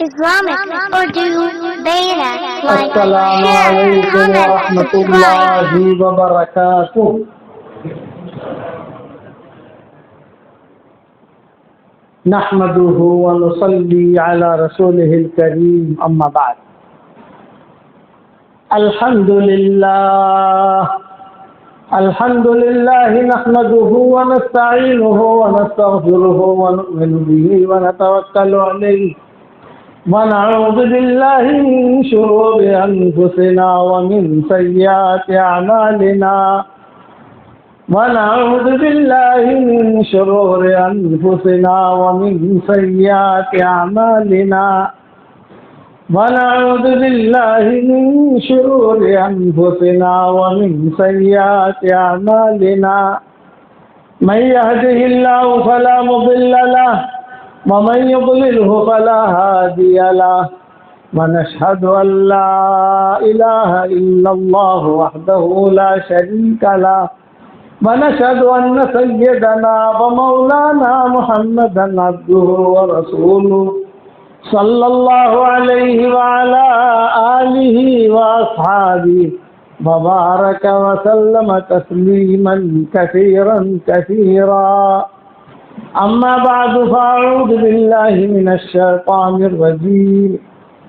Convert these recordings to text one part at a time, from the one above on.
Islamic Urdu Beta. Like, السلام share, علیکم comment, ورحمۃ subscribe. اللہ وبرکاتہ. نحمده ونصلي على رسوله الكريم اما بعد. الحمد لله نحمده ونستعينه ونستغفره ونؤمن به ونتوكل عليه ونعوذ بالله من شرور أنفسنا ومن سيئات أعمالنا ونعوذ بالله من شرور أنفسنا ومن سيئات أعمالنا ونعوذ بالله من شرور أنفسنا ومن سيئات أعمالنا من يهده الله فلا مضل له ومن يضلله فلا هادي له ونشهد أن لا إله إلا الله وحده لا شريك له ونشهد أن سيدنا ومولانا محمدا عبده ورسوله صلى الله عليه وعلى آله وأصحابه وبارك وسلم تسليما كثيرا كثيرا. أما بعد فأعوذ بالله من الشيطان الرجيم.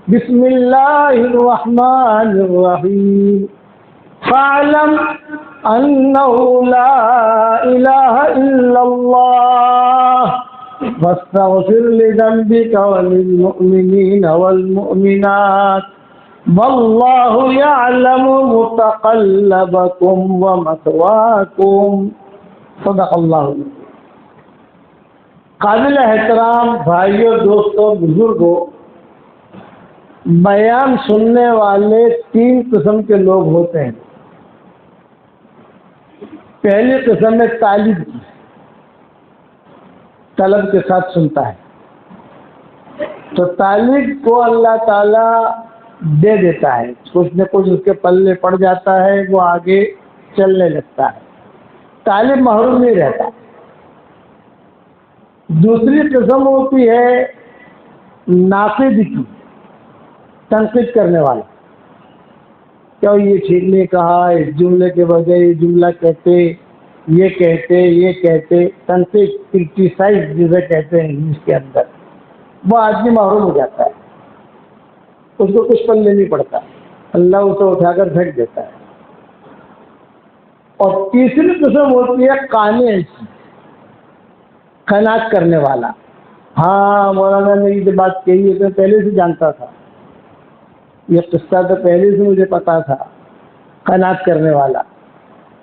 بسم الله الرحمن الرحيم. فاعلم أنه لا إله إلا الله واستغفر لذنبك وللمؤمنين والمؤمنات والله يعلم متقلبكم ومثواكم. صدق اللہ. قابل احترام بھائیوں، دوستوں، بزرگوں، بیان سننے والے تین قسم کے لوگ ہوتے ہیں. پہلی قسم ہے طالب کی، طلب کے ساتھ سنتا ہے. تو طالب کو اللہ تعالی دے دیتا ہے، کچھ نہ کچھ اس کے پلے پڑ جاتا ہے، وہ آگے چلنے لگتا ہے. طالب محروم نہیں رہتا. دوسری قسم ہوتی ہے ناقد کی، تنقید کرنے والا. کیا یہ ٹھیک نہیں کہا، اس جملے کے بجائے یہ جملہ کہتے، یہ کہتے، تنقید، کرٹیسائز جسے کہتے ہیں انگلش کے اندر. وہ آدمی محروم ہو جاتا ہے، اس کو کچھ پلے نہیں پڑتا، اللہ اسے اٹھا کر پھینک دیتا ہے. اور تیسری قسم ہوتی ہے قانع کی، قناعت کرنے والا. ہاں مولانا نے یہ بات کہی ہے تو پہلے سے جانتا تھا، یہ قصہ تو پہلے سے مجھے پتا تھا. قناعت کرنے والا.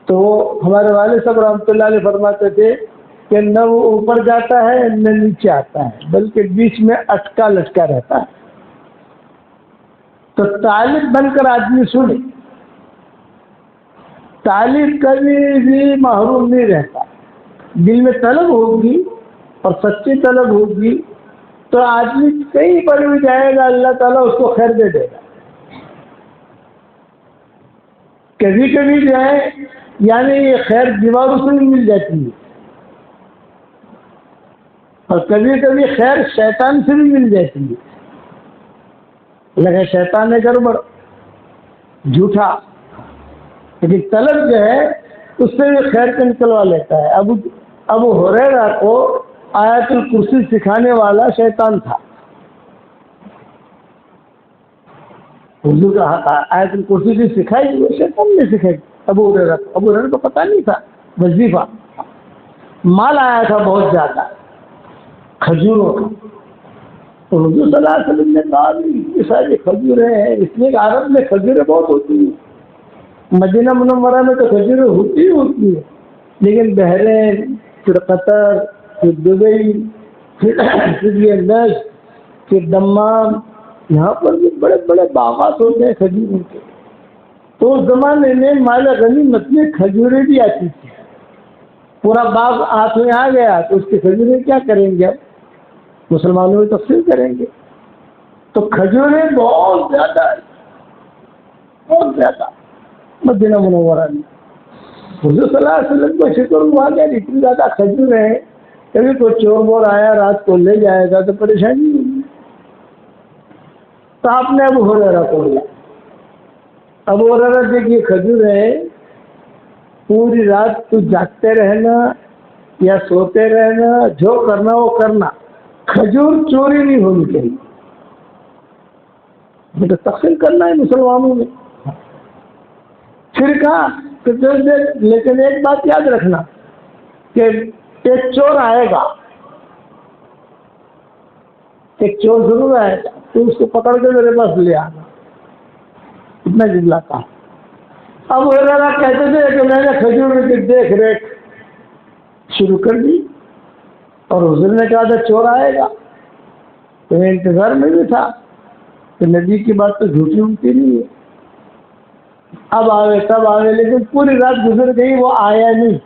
تو ہمارے والد صاحب رحمۃ اللہ علیہ فرماتے تھے کہ نہ وہ اوپر جاتا ہے نہ نیچے آتا ہے، بلکہ بیچ میں اٹکا لٹکا رہتا ہے. تو طالب بن کر آدمی سنے، طالب کبھی بھی محروم نہیں رہتا. دل میں طلب ہوگی اور سچی طلب ہوگی تو آدمی کہیں پر بھی جائے گا، اللہ تعالیٰ اس کو خیر دے دے گا. کبھی کبھی جو ہے یعنی یہ خیر دیواروں سے بھی مل جاتی ہے، اور کبھی کبھی خیر شیطان سے بھی مل جاتی ہے. لیکن شیطان ہے گڑبڑ، جھوٹا، لیکن طلب جو ہے اس سے بھی خیر کو نکلوا لیتا ہے. ابو ہریرہ کو آیت الکرسی سکھانے والا شیطان تھا. حضور کا آیت الکرسی کی سکھائی وہ شیطان نے سکھائی ابو ہریرہ کو پتہ نہیں تھا. وظیفہ مال آیا تھا بہت زیادہ کھجوروں کا. تو حضور صلی اللہ علیہ وسلم نے کہا یہ ساری کھجوریں ہیں، اس لیے کہ عرب میں کھجوریں بہت ہوتی ہیں، مدینہ منورہ میں تو کھجوریں ہوتی ہیں، لیکن بحرین، پھر قطر، پھر دبئی، پھر یہ نجد، پھر دمام، یہاں پر بھی بڑے بڑے باغات ہوتے ہیں کھجوروں کے. تو اس زمانے میں مال غنیمت میں کھجوریں بھی آتی تھی. پورا باغ ہاتھ میں آ گیا تو اس کی کھجوریں کیا کریں گے؟ مسلمانوں میں تقسیم کریں گے. تو کھجوریں بہت زیادہ مدینہ منورہ میں. حضور صلی اللہ علیہ وسلم کو شکر ہوا کہ اتنی زیادہ کھجور ہے، کبھی کوئی چور بور آیا رات کو لے جائے گا تو پریشانی ہوگی. تو آپ نے ابو ہریرہ کو بولا. ابو ہریرہ دیکھیے کھجور ہے, پوری رات تو جاگتے رہنا یا سوتے رہنا, جو کرنا وہ کرنا, کھجور چوری نہیں ہونی چاہیے. تو تقسیم کرنا ہے مسلمانوں میں. پھر کہا کہ لیکن ایک بات یاد رکھنا کہ ایک چور آئے گا, ایک چور ضرور آئے گا, تو اس کو پکڑ کے میرے پاس لے آنا. اتنا جملہ کہا. اب وہ کہتے تھے کہ میں نے کھجور کی دیکھ ریکھ شروع کر دی, اور حضور نے کہا تھا چور آئے گا, تو میں انتظار میں بھی تھا کہ نبی کی بات تو جھوٹی ہوتی نہیں ہے, اب آوے تب آوے, لیکن پوری رات گزر گئی وہ آیا نہیں.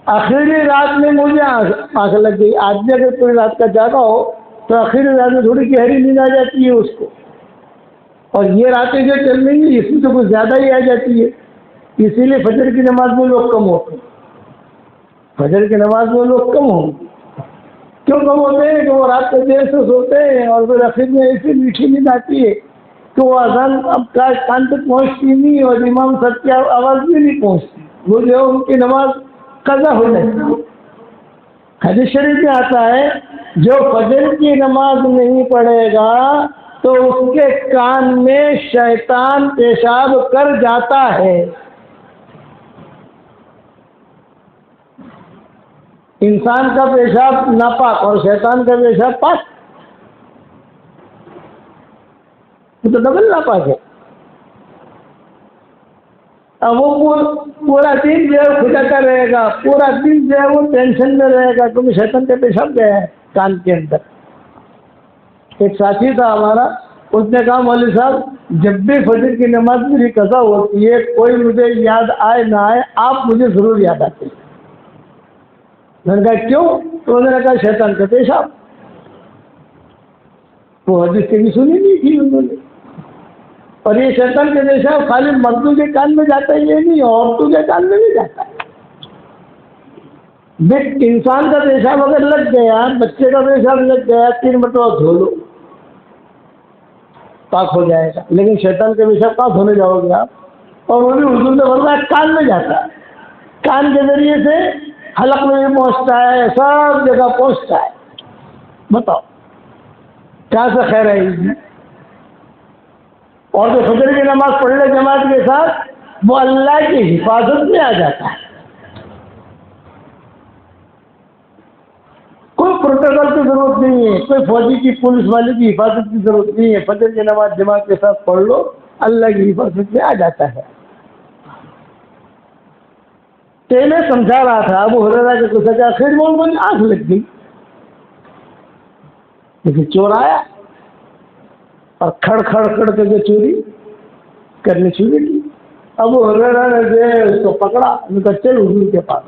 آخری رات میں مجھے آنکھ لگ گئی. آدمی اگر پوری رات کا جاگا ہو تو آخری رات میں تھوڑی گہری نیند آ جاتی ہے اس کو, اور یہ راتیں جو چل رہی ہیں اس میں تو کچھ زیادہ ہی آ جاتی ہے. اسی لیے فجر کی نماز میں لوگ کم ہوتے ہیں. فجر کی نماز میں لوگ کم ہوں گے. کیوں کم ہوتے ہیں؟ کہ وہ رات کو دیر سے سوتے ہیں, اور پھر آخر میں ایسی میٹھی نیند آتی ہے کہ وہ اذان اب کان تک پہنچتی نہیں, اور امام صاحب کی آواز بھی نہیں پہنچتی. وہ جو ان کی نماز قضا ہو جاتی ہے. حدیث شریف میں آتا ہے جو فجر کی نماز نہیں پڑھے گا تو اس کے کان میں شیطان پیشاب کر جاتا ہے. انسان کا پیشاب ناپاک اور شیطان کا پیشاب پاک, وہ تو ڈبل ناپاک ہے. اب وہ پورا دن جو ہے کھٹکتا رہے گا, پورا دن جو ہے وہ ٹینشن میں رہے گا کیونکہ شیطان کا پیشاب گیا ہے کان کے اندر. ایک ساتھی تھا ہمارا, اس نے کہا مولوی صاحب جب بھی فجر کی نماز میری قضا ہوتی ہے, کوئی مجھے یاد آئے نہ آئے, آپ مجھے ضرور یاد آتے ہیں. میں نے کہا کیوں؟ تو انہوں نے کہا شیطان کا پیشاب. وہ حدیث کبھی سنی نہیں تھی انہوں نے. اور یہ شیطان کا پیشاب خالی مردوں کے کان میں جاتا ہے یہ نہیں, عورتوں کے کان میں بھی جاتا ہے. انسان کا پیشاب اگر لگ گیا, بچے کا پیشاب لگ گیا, 3 مرتبہ دھو لو پاک ہو جائے گا. لیکن شیطان کا پیشاب پاک ہونے جاؤ گے آپ, اور وہ بھی حضور نے فرمایا کان میں جاتا ہے. کان کے ذریعے سے حلق میں بھی پہنچتا ہے, سب جگہ پہنچتا ہے. بتاؤ کہاں سے خیر آئے گی؟ اور جو فجر کی نماز پڑھ لے جماعت کے ساتھ, وہ اللہ کی حفاظت میں آ جاتا ہے. کوئی پروٹوکول کی ضرورت نہیں ہے, کوئی فوجی کی پولیس والے کی حفاظت کی ضرورت نہیں ہے. فجر کی نماز جماعت کے ساتھ پڑھ لو, اللہ کی حفاظت میں آ جاتا ہے. میں سمجھا رہا تھا ابو ہریرہ کے کچھ خیر مول آنکھ لگ گئی, لیکن چور آیا اور کھڑ کھڑ کر کے جو چوری کرنی شروع کی. ابو ہریرہ نے جو ہے اس کو پکڑا, ان کا چل حضور کے پاس.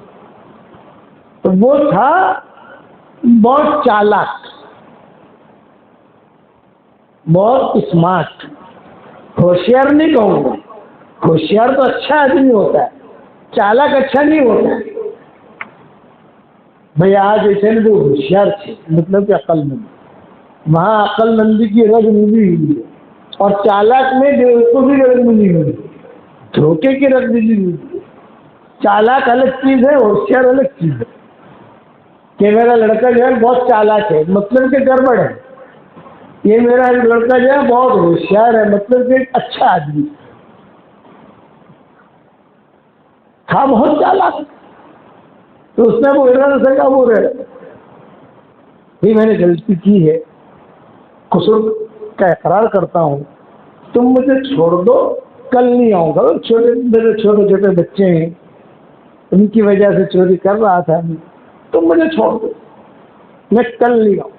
تو وہ تھا بہت چالاک, بہت اسمارٹ. ہوشیار نہیں کہوں گا, ہوشیار تو اچھا آدمی ہوتا ہے, چالاک اچھا نہیں ہوتا. بھائی آج ایسے جو ہوشیار تھے مطلب کہ عقل مند, وہاں عقل مندی کی رگ ملی ہوئی ہے, اور چالاک میں بیوقوفی کی رگ ملی ہوئی ہے, دھوکے کی رگ ملی ہوئی ہے. چالاک الگ چیز ہے, ہوشیار الگ چیز ہے. کہ میرا لڑکا جو ہے بہت چالاک ہے مطلب کہ گڑبڑ ہے, یہ میرا لڑکا جو ہے بہت ہوشیار ہے مطلب کہ اچھا آدمی تھا, بہت چالاک. تو اس نے وہ ارادہ سے کہا وہ میں نے غلطی کی ہے, قصور کا اقرار کرتا ہوں, تم مجھے چھوڑ دو, کل نہیں آؤں گا. میرے چھوٹے چھوٹے بچے ہیں, ان کی وجہ سے چوری کر رہا تھا, تم مجھے چھوڑ دو, میں کل نہیں آؤں.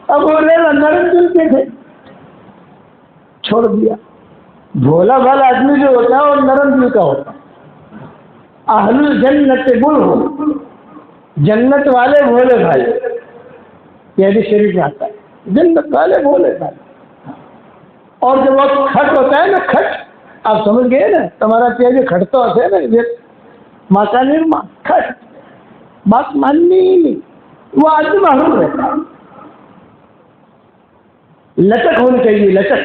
اب وہ نرم دل کے تھے, چھوڑ دیا. بھولا بھالا آدمی جو ہوتا ہے وہ نرم دل کا ہوتا ہے. اہل الجنت گل ہو, جنت والے بھولے بھالے, یہ حدیث شریف میں آتا ہے, جنت والے بھولے بھالے. اور جب وہ کھٹ ہوتا ہے نا, کھٹ آپ سمجھ گئے نا, تمہارا پیاز کھٹتا ہوتا ہے نا, ماں کا نرما کھٹ, بات ماننی ہی نہیں, وہ آدمی محروم رہتا ہے. لچک ہونی چاہیے، لچک.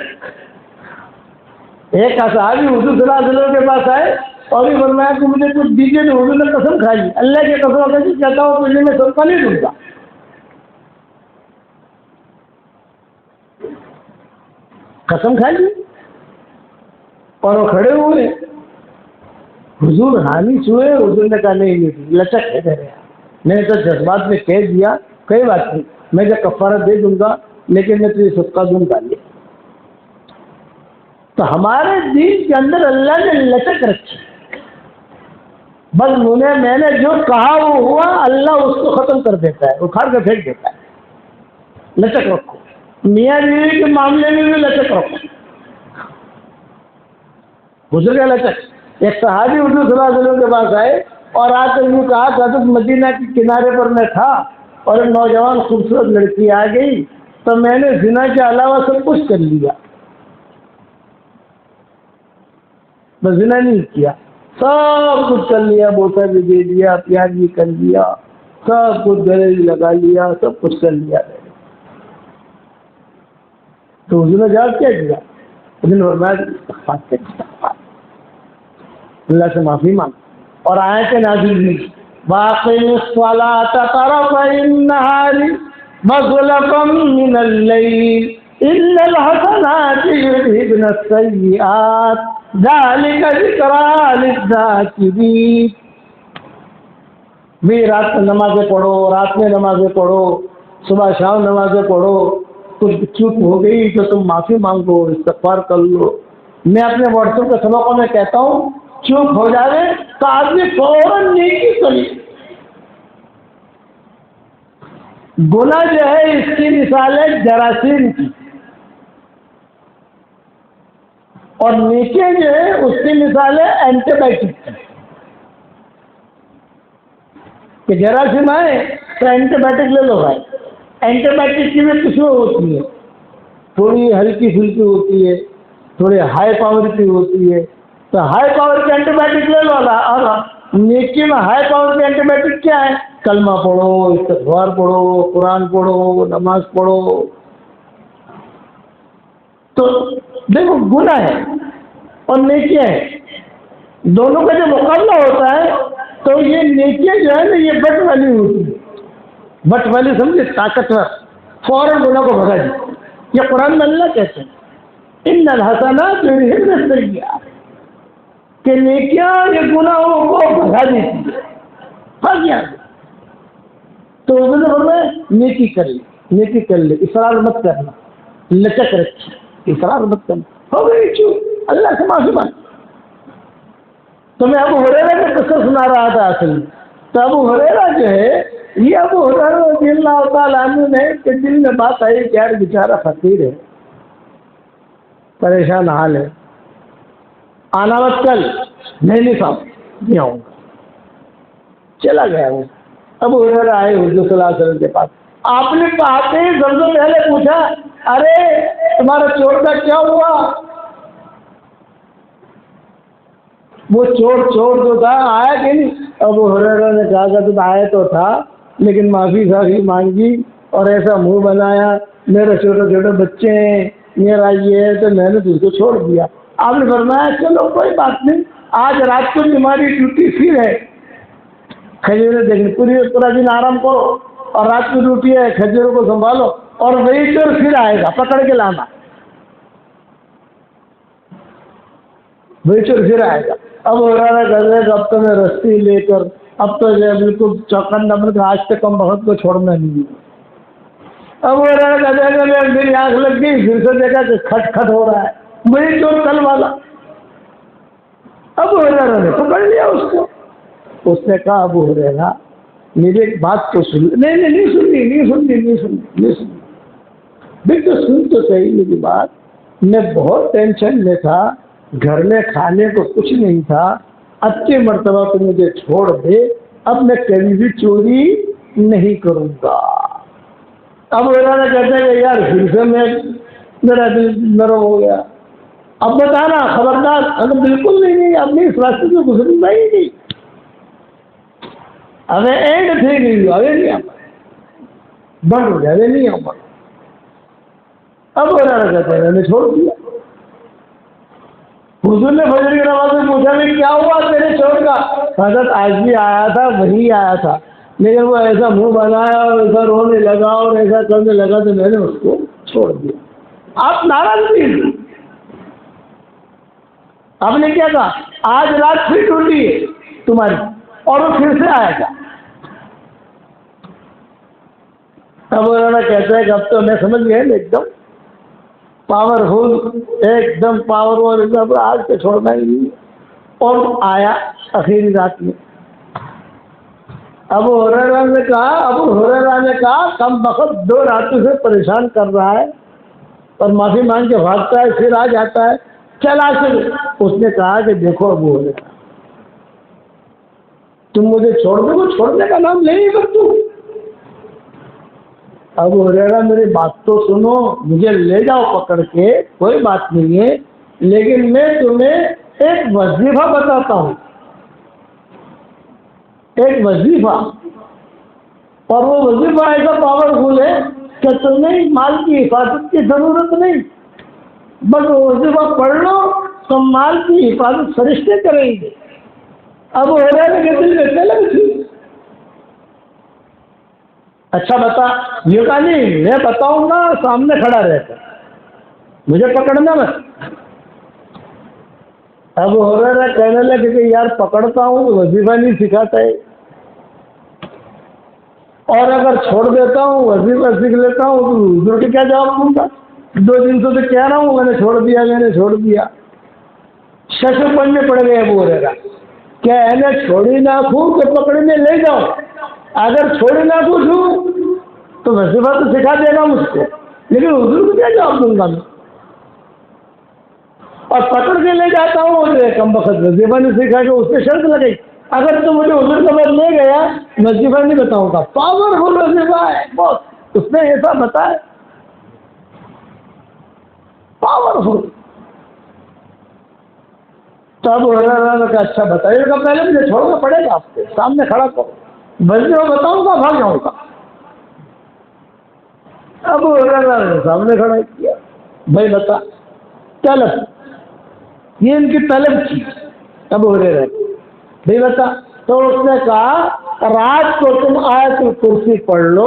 ایک صحابی حضور صلی اللہ علیہ وسلم کے پاس آئے اور یہ فرمایا کہ مجھے کچھ دیجیے. تو حضور نے قسم کھائی، اللہ کی قسم کھائی کہتا ہوں تجھے میں صدقہ نہیں دوں گا. قسم کھا لی اور وہ کھڑے ہوئے. حضور حامی چھوئے. حضور نے کہا نہیں نہیں لچک ہے میرے یہاں. میں نے تو جذبات میں کہہ دیا کوئی بات نہیں، میں جو کفارہ دے دوں گا لیکن میں تجھے صدقہ دوں گا نہیں. تو ہمارے دین کے اندر اللہ نے لچک رکھی. بس میں نے جو کہا وہ ہوا، اللہ اس کو ختم کر دیتا ہے، اکھاڑ کے پھینک دیتا ہے. لچک رکھو. میاں بیوی کے معاملے میں بھی لچک رکھو. حضور کا لچک. ایک صحابی حضور صلی اللہ علیہ وسلم کے پاس آئے اور آ کر یوں کہا کہ حضرت مدینہ کے کنارے پر میں تھا اور ایک نوجوان خوبصورت لڑکی آ گئی تو میں نے زنا کے علاوہ سب کچھ کر لیا. بس زنا نہیں کیا، سب کچھ کر لیا. بوسہ بھی دے دیا، پیار بھی کر لیا، سب کچھ گلے بھی لگا لیا، سب کچھ کر لیا. تو حضور نے جواب کیا دیا؟ اللہ سے معافی مانگ اور آیتیں نازل ہوئی. واقم الصلاۃ طرفی النہار وزلفا من اللیل ان الحسنات یذہبن السیئات ذلک ذکریٰ للذاکرین. بھی رات میں نمازیں پڑھو، رات میں نمازیں پڑھو، صبح شام نمازیں پڑھو. کچھ چوک ہو گئی تو تم معافی مانگو، استغفار کر لو. میں اپنے واٹس ایپ کے سبقوں میں کہتا ہوں چوک ہو جائے تو آدمی فوراً نیکی کرے. گناہ جو ہے اس کی مثال ہے جراثیم کی، اور نیکی جو ہے اس کی مثال ہے اینٹی بائیوٹک کی. کہ جراثیم آئے تو اینٹی بائیوٹک لے لو بھائی. اینٹی بائیوٹک کی بھی قسمیں ہوتی ہے، تھوڑی ہلکی پھلکی ہوتی ہے، تھوڑی ہائی پاور کی ہوتی ہے. تو ہائی پاور کی اینٹی بائیوٹک لے لو. اور نیکی میں ہائی پاور کی اینٹی بائیوٹک کیا ہے؟ کلمہ پڑھو، استغفار پڑھو، قرآن پڑھو، نماز پڑھو. تو دیکھو گناہ ہے اور نیکیاں ہیں، دونوں کا جو مقابلہ ہوتا ہے تو یہ نیکیاں جو ہے نا یہ بٹ والی ہوتی ہے. بٹ والی سمجھے طاقتور، فوراً گناہ کو بھگا دی. یہ قرآن میں اللہ کہتے ہیں ان الحسنات یذہبن السیئات، کہ نیکیاں یہ گناہوں کو بھگا دیتی ہے. بھاگ گیا تو حضور نے فرمایا نیکی کر لے، نیکی کر لے، اصرار مت کرنا، لچک رکھی، اصرار مت کرنا. ہو گئی چوک، اللہ سے معافی مانگ. تو میں ابو ہریرہ کا قصہ سنا رہا تھا اصل میں. تو ابو ہریرہ جو ہے یہ ابو ہریرہ رضی اللہ تعالیٰ عنہ نے کہ دل میں بات آئی کہ یار بیچارہ فقیر ہے، پریشان حال ہے، آنا مت کل. نہیں صاحب نہیں آؤں گا. چلا گیا وہ. ابو ہریرہ آئے حضور صلی اللہ علیہ وسلم کے پاس. آپ نے آتے ہی سب سے پہلے پوچھا ارے تمہارا چور کا کیا ہوا؟ وہ چور جو تھا آیا کہ نہیں؟ ابو ہریرہ نے کہا کہ تم آئے تو تھا لیکن معافی صافی مانگی اور ایسا منہ بنایا، میرے چھوٹے چھوٹے بچے ہیں، میرا یہ ہے، تو میں نے تجھ کو چھوڑ دیا. آپ نے فرمایا چلو کوئی بات نہیں، آج رات کو تمہاری ڈیوٹی پھر ہے، کھجوریں دیکھیں، پورا دن آرام کرو اور رات کی ڈیوٹی ہے، کھجوروں کو سنبھالو اور وہی چور پھر آئے گا، پکڑ کے لانا. وہی چور پھر آئے گا. اب ہو رہا ہے اب تو میں رسی لے کر اب تو جو بالکل چوکن نمبر آج تک کم بہت کو چھوڑنا نہیں. اب وہ رہا کہ میری آنکھ لگ گئی، پھر سے دیکھا کہ کھٹ کھٹ ہو رہا ہے، وہی چور کل والا. اب ہریرہ نے پکڑ لیا اس کو. اس نے کہا ابو ہریرہ میری ایک بات تو سن. نہیں سننی. بالکل سن تو صحیح میری بات. میں بہت ٹینشن میں تھا، گھر میں کھانے کو کچھ نہیں تھا، اچھی مرتبہ تو مجھے چھوڑ دے، اب میں کبھی بھی چوری نہیں کروں گا. اب ہریرہ کہتے ہیں کہ یار پھر سے میرا دل نرم ہو گیا. اب بتانا خبردار. اگر بالکل نہیں اب نہیں اس راستے سے گزرنا ہی نہیں. ابھی اینڈ تھی نہیں، ابھی نہیں بند ہو جائے، نہیں آؤں. ابو ہریرہ کہتے ہیں میں نے چھوڑ دیا. حضور نے فجر کی نماز میں پوچھا کہ کیا ہوا تیرے چور کا؟ حضرت آج بھی آیا تھا وہی آیا تھا لیکن وہ ایسا منہ بنایا اور ایسا رونے لگا اور ایسا کرنے لگا تو میں نے اس کو چھوڑ دیا. آپ ناراض نہیں. آپ نے کیا کہا آج رات پھر ٹوٹی ہے تمہاری اور وہ پھر سے آیا تھا. ابو ہریرہ کہتا ہے کہ اب تو میں سمجھ گیا ایک دم پاورفل ایک دم پاور آج سے چھوڑنا ہی نہیں. اور آیا آخری رات میں. ابو ہریرہ نے کہا کم وقت 2 راتوں سے پریشان کر رہا ہے اور معافی مانگ کے بھاگتا ہے پھر آ جاتا ہے چلا چل. اس نے کہا کہ دیکھو ابو ہریرہ تم مجھے چھوڑ دو گے چھوڑنے کا نام لے نہیں سکتے. ابو ہریرہ میری بات تو سنو مجھے لے جاؤ پکڑ کے کوئی بات نہیں ہے لیکن میں تمہیں ایک وظیفہ بتاتا ہوں ایک وظیفہ اور وہ وظیفہ ایسا پاورفل ہے کہ تمہیں مال کی حفاظت کی ضرورت نہیں بس وہ وظیفہ پڑھ لو تو مال کی حفاظت فرشتے کریں گے. ابو ہریرہ کے دل میں تلک تھی. اچھا بتا یہ کہا نہیں میں بتاؤں گا سامنے کھڑا رہ کر مجھے پکڑنا مت. ابو ہریرہ کہنے لگے کہ یار پکڑتا ہوں تو وظیفہ نہیں سکھاتا ہے اور اگر چھوڑ دیتا ہوں وظیفہ سیکھ لیتا ہوں تو حضور کے کیا جواب دوں گا. 2 دن سے تو کہہ رہا ہوں میں نے چھوڑ دیا. ششر پڑھنے پڑ گئے ابو ہریرہ کیا انہیں چھوڑی نہ کھوں کہ پکڑنے لے جاؤ. اگر چھوڑی نہ پوچھوں تو وظیفہ تو سکھا دے گا مجھ کو لیکن حضور کو کیا جواب دوں گا میں. اور پکڑ کے لے جاتا ہوں کم وقت وظیفہ نہیں سکھا کے اس پہ شرط لگئی اگر تو مجھے حضور کے بعد لے گیا وظیفہ نہیں بتاؤں گا. پاورفل وظیفہ ہے بہت. اس نے ایسا بتایا پاورفل. تو ابو ہریرہ نے کہا اچھا بتائیے گا پہلے مجھے چھوڑنا پڑے گا آپ کے سامنے کھڑا کرو وظیفہ بتاؤں گا بھاگ جاؤں گا. ابو ہریرہ نے سامنے کھڑا کیا بھائی بتا طلب یہ ان کی طلب تھی ابو ہریرہ بھائی بتا. تو اس نے کہا رات کو تم آیت الکرسی پڑھ لو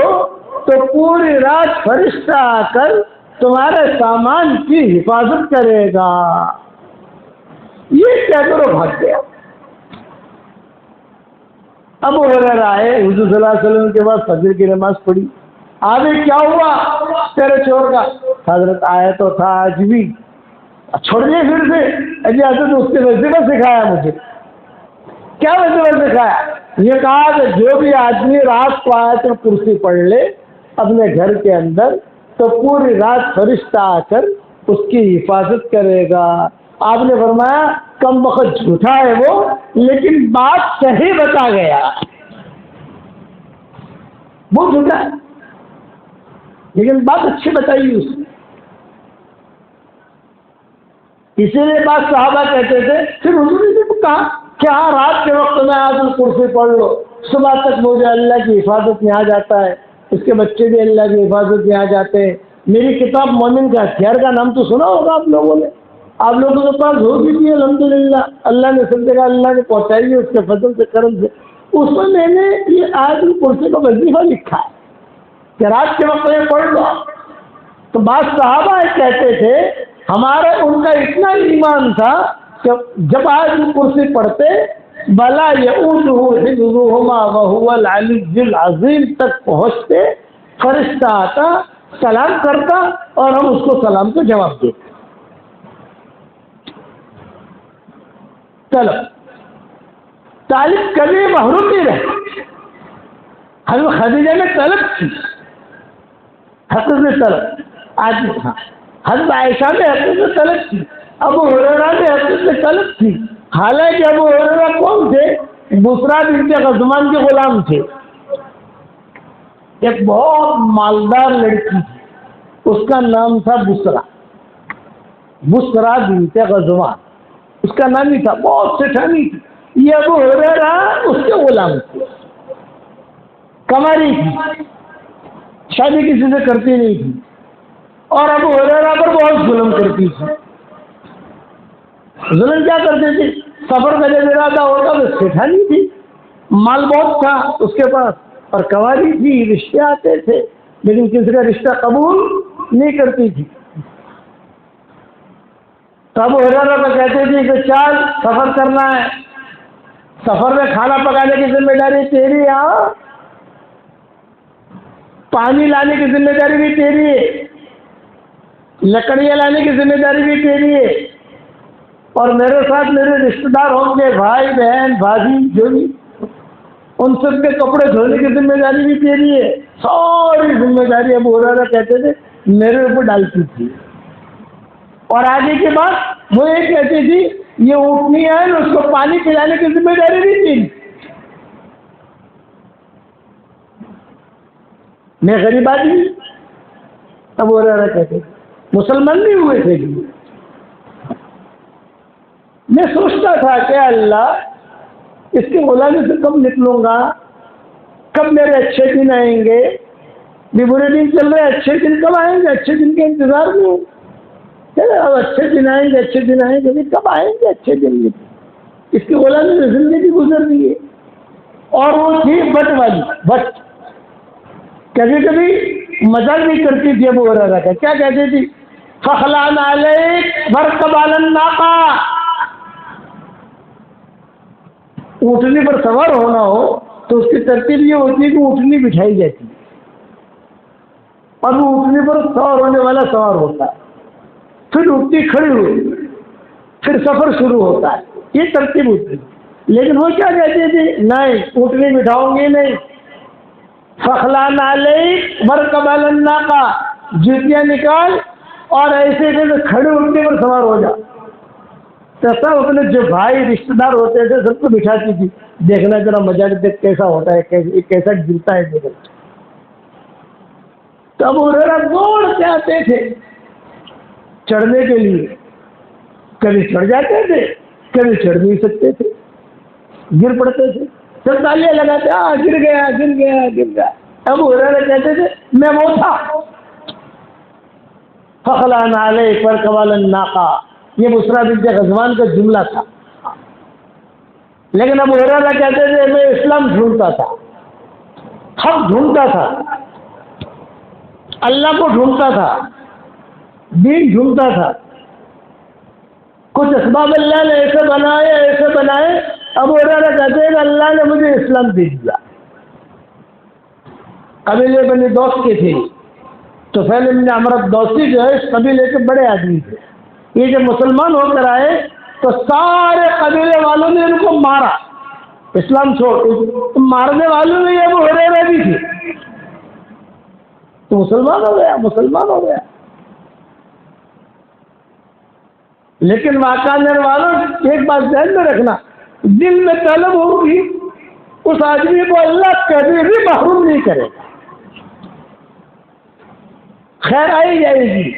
تو پوری رات فرشتہ آ کر تمہارے سامان کی حفاظت کرے گا. یہ کیا کرو بھاگ گیا. ابو ہریرہ آئے حضور صلی اللہ علیہ وسلم کے بعد فجر کی نماز پڑھی. آگے کیا ہوا تیرے چور کا؟ حضرت آیا تو تھا آج بھی چھوڑ دیا پھر سے. اجی حضرت اس کے وظیفہ سکھایا مجھے. کیا وظیفہ سکھایا؟ یہ کہا کہ جو بھی آدمی رات کو آیت الکرسی پڑھ لے اپنے گھر کے اندر تو پوری رات فرشتہ آ کر اس کی حفاظت کرے گا. آپ نے فرمایا کم وقت جھوٹا ہے وہ لیکن بات صحیح بتا گیا. وہ جھوٹا ہے لیکن بات اچھی بتائی اس نے. اسی لیے بات صحابہ کہتے تھے پھر حضور نے کہا کہ ہاں رات کے وقت میں آیت الکرسی پڑھ لو صبح تک مجھے اللہ کی حفاظت میں آ جاتا ہے اس کے بچے بھی اللہ کی حفاظت میں آ جاتے ہیں. میری کتاب مومن کا ہتھیار کا نام تو سنا ہوگا آپ لوگوں نے. آپ لوگوں کے پاس ہوگی بھی الحمدللہ اللہ نے سب جگہ اللہ نے پہنچائی ہے اس کے فضل سے کرم سے. اس میں نے یہ آیت الکرسی کا وظیفہ لکھا ہے کہ رات کے وقت میں پڑھ لو. تو بعض صحابہ کہتے تھے ہمارے ان کا اتنا ایمان تھا کہ جب آیت الکرسی پڑھتے بلا یعوذہ حفظہما وہو العلی العظیم تک پہنچتے فرشتہ آتا سلام کرتا اور ہم اس کو سلام کا جواب دیتے. چلو طالب کبھی محروم نہیں رہے. حضرت خدیجہ میں طلب تھی حضرت میں طلب آج ہاں حضرت عائشہ میں حضرت میں طلب تھی. ابو ہریرہ میں حضرت میں طلب تھی. حالانکہ ابو ہریرہ کون تھے؟ بسرا بنت غزمان کے غلام تھے. ایک بہت مالدار لڑکی تھی اس کا نام تھا بسرا بنت غزوان اس کا نام ہی تھا. بہت سٹھانی تھی. یہ ابو ہریرہ اس کے غلام تھے. کماری تھی شادی کسی سے کرتی نہیں تھی اور ابو ہریرہ پر بہت ظلم کرتی تھی. ظلم کیا کرتی تھی؟ سفر کا جب ارادہ ہوتا تو سٹھانی تھی، مال بہت تھا اس کے پاس، اور کنواری تھی، رشتے آتے تھے، لیکن کسی کا رشتہ قبول نہیں کرتی تھی. تو ابو ہریرہ کو کہتے تھے کہ چل سفر کرنا ہے، سفر میں کھانا پکانے کی ذمہ داری تیری ہے، پانی لانے کی ذمہ داری بھی تیری ہے، لکڑیاں لانے کی ذمہ داری بھی تیری ہے، اور میرے ساتھ میرے رشتے دار ہوں گے، بھائی بہن بھائی جو بھی، ان سب کے کپڑے دھونے کی ذمہ داری بھی تیری ہے. ساری ذمہ داری ابو ہریرہ کہتے تھے میرے اوپر ڈالتی تھی. اور آگے کے بعد وہ یہ کہتی تھی یہ اونٹنی ہے اس کو پانی پلانے کی ذمہ داری بھی تھی. میں غریب آدمی، ابو ہریرہ کہتے مسلمان نہیں ہوئے تھے. میں سوچتا تھا کہ اللہ اس کی غلامی سے کب نکلوں گا، کب میرے اچھے دن آئیں گے. بھی برے دن چل رہے، اچھے دن کب آئیں گے؟ اچھے دن کے انتظار میں ہوں. اب اچھے دن آئیں گے، اچھے دن آئیں گے، کب آئیں گے اچھے دن؟ اس کی غلامی میں زندگی گزر رہی ہے. اور وہ تھی بٹ والی، بٹ کبھی کبھی مزاق بھی کرتی تھی ابو ہریرہ کا. کیا کہتی تھی؟ فخلان علیک ورکب علی الناقہ، اونٹنی پر سوار ہونا ہو تو اس کی ترتیب یہ ہوتی ہے کہ اونٹنی بٹھائی جاتی ہے اور وہ اونٹنی پر سوار ہونے والا سوار ہوتا ہے، پھر اونٹنی کھڑی ہوتی ہے، پھر سفر شروع ہوتا ہے. یہ ترتیب ہوتی ہے. لیکن وہ کیا کہتی تھی؟ نہیں، اونٹنی بٹھاؤں گی نہیں. فخلان علیک ورکب علی الناقہ، جوتیاں نکال اور ایسے کھڑی اونٹنی پر سوار ہو جا. تو سب اپنے جو بھائی رشتے دار ہوتے تھے سب کو بٹھاتی تھی. دیکھنا ذرا مزہ دیکھ کیسا ہوتا ہے، کیسا گرتا ہے دیکھنا. تو ابو ہریرہ دوڑ کے آتے تھے چڑھنے کے لیے. کبھی چڑھ جاتے تھے، کبھی چڑھ نہیں سکتے تھے، گر پڑتے تھے. سب تالیاں لگاتے، گر گیا گر گیا گر گیا. ابو ہریرہ کہتے تھے میں وہ تھا. فخلان علیک ورکب علی الناقہ، یہ بسریٰ بنت غزوان کا جملہ تھا. لیکن ابو ہریرہ کہتے تھے میں اسلام ڈھونڈتا تھا، حق ڈھونڈتا تھا، اللہ کو ڈھونڈتا تھا، دین ڈھونڈتا تھا. کچھ اسباب اللہ نے ایسے بنائے. ابو ہریرہ کہتے ہیں کہ اللہ نے مجھے اسلام دے دیا. قبیلے بنی دوس کے تھے، تو طفیل بن عمرو دوسی جو ہے اس قبیلے کے بڑے آدمی تھے. یہ جب مسلمان ہو کر آئے تو سارے قبیلے والوں نے ان کو مارا. اسلام چھوڑ، مارنے والوں میں ابو ہریرہ بھی تھے. تو مسلمان ہو گیا. لیکن واقعہ والوں ایک بات ذہن میں رکھنا، دل میں طلب ہوگی اس آدمی کو اللہ کبھی بھی محروم نہیں کرے گا. خیر آئی جائے گی.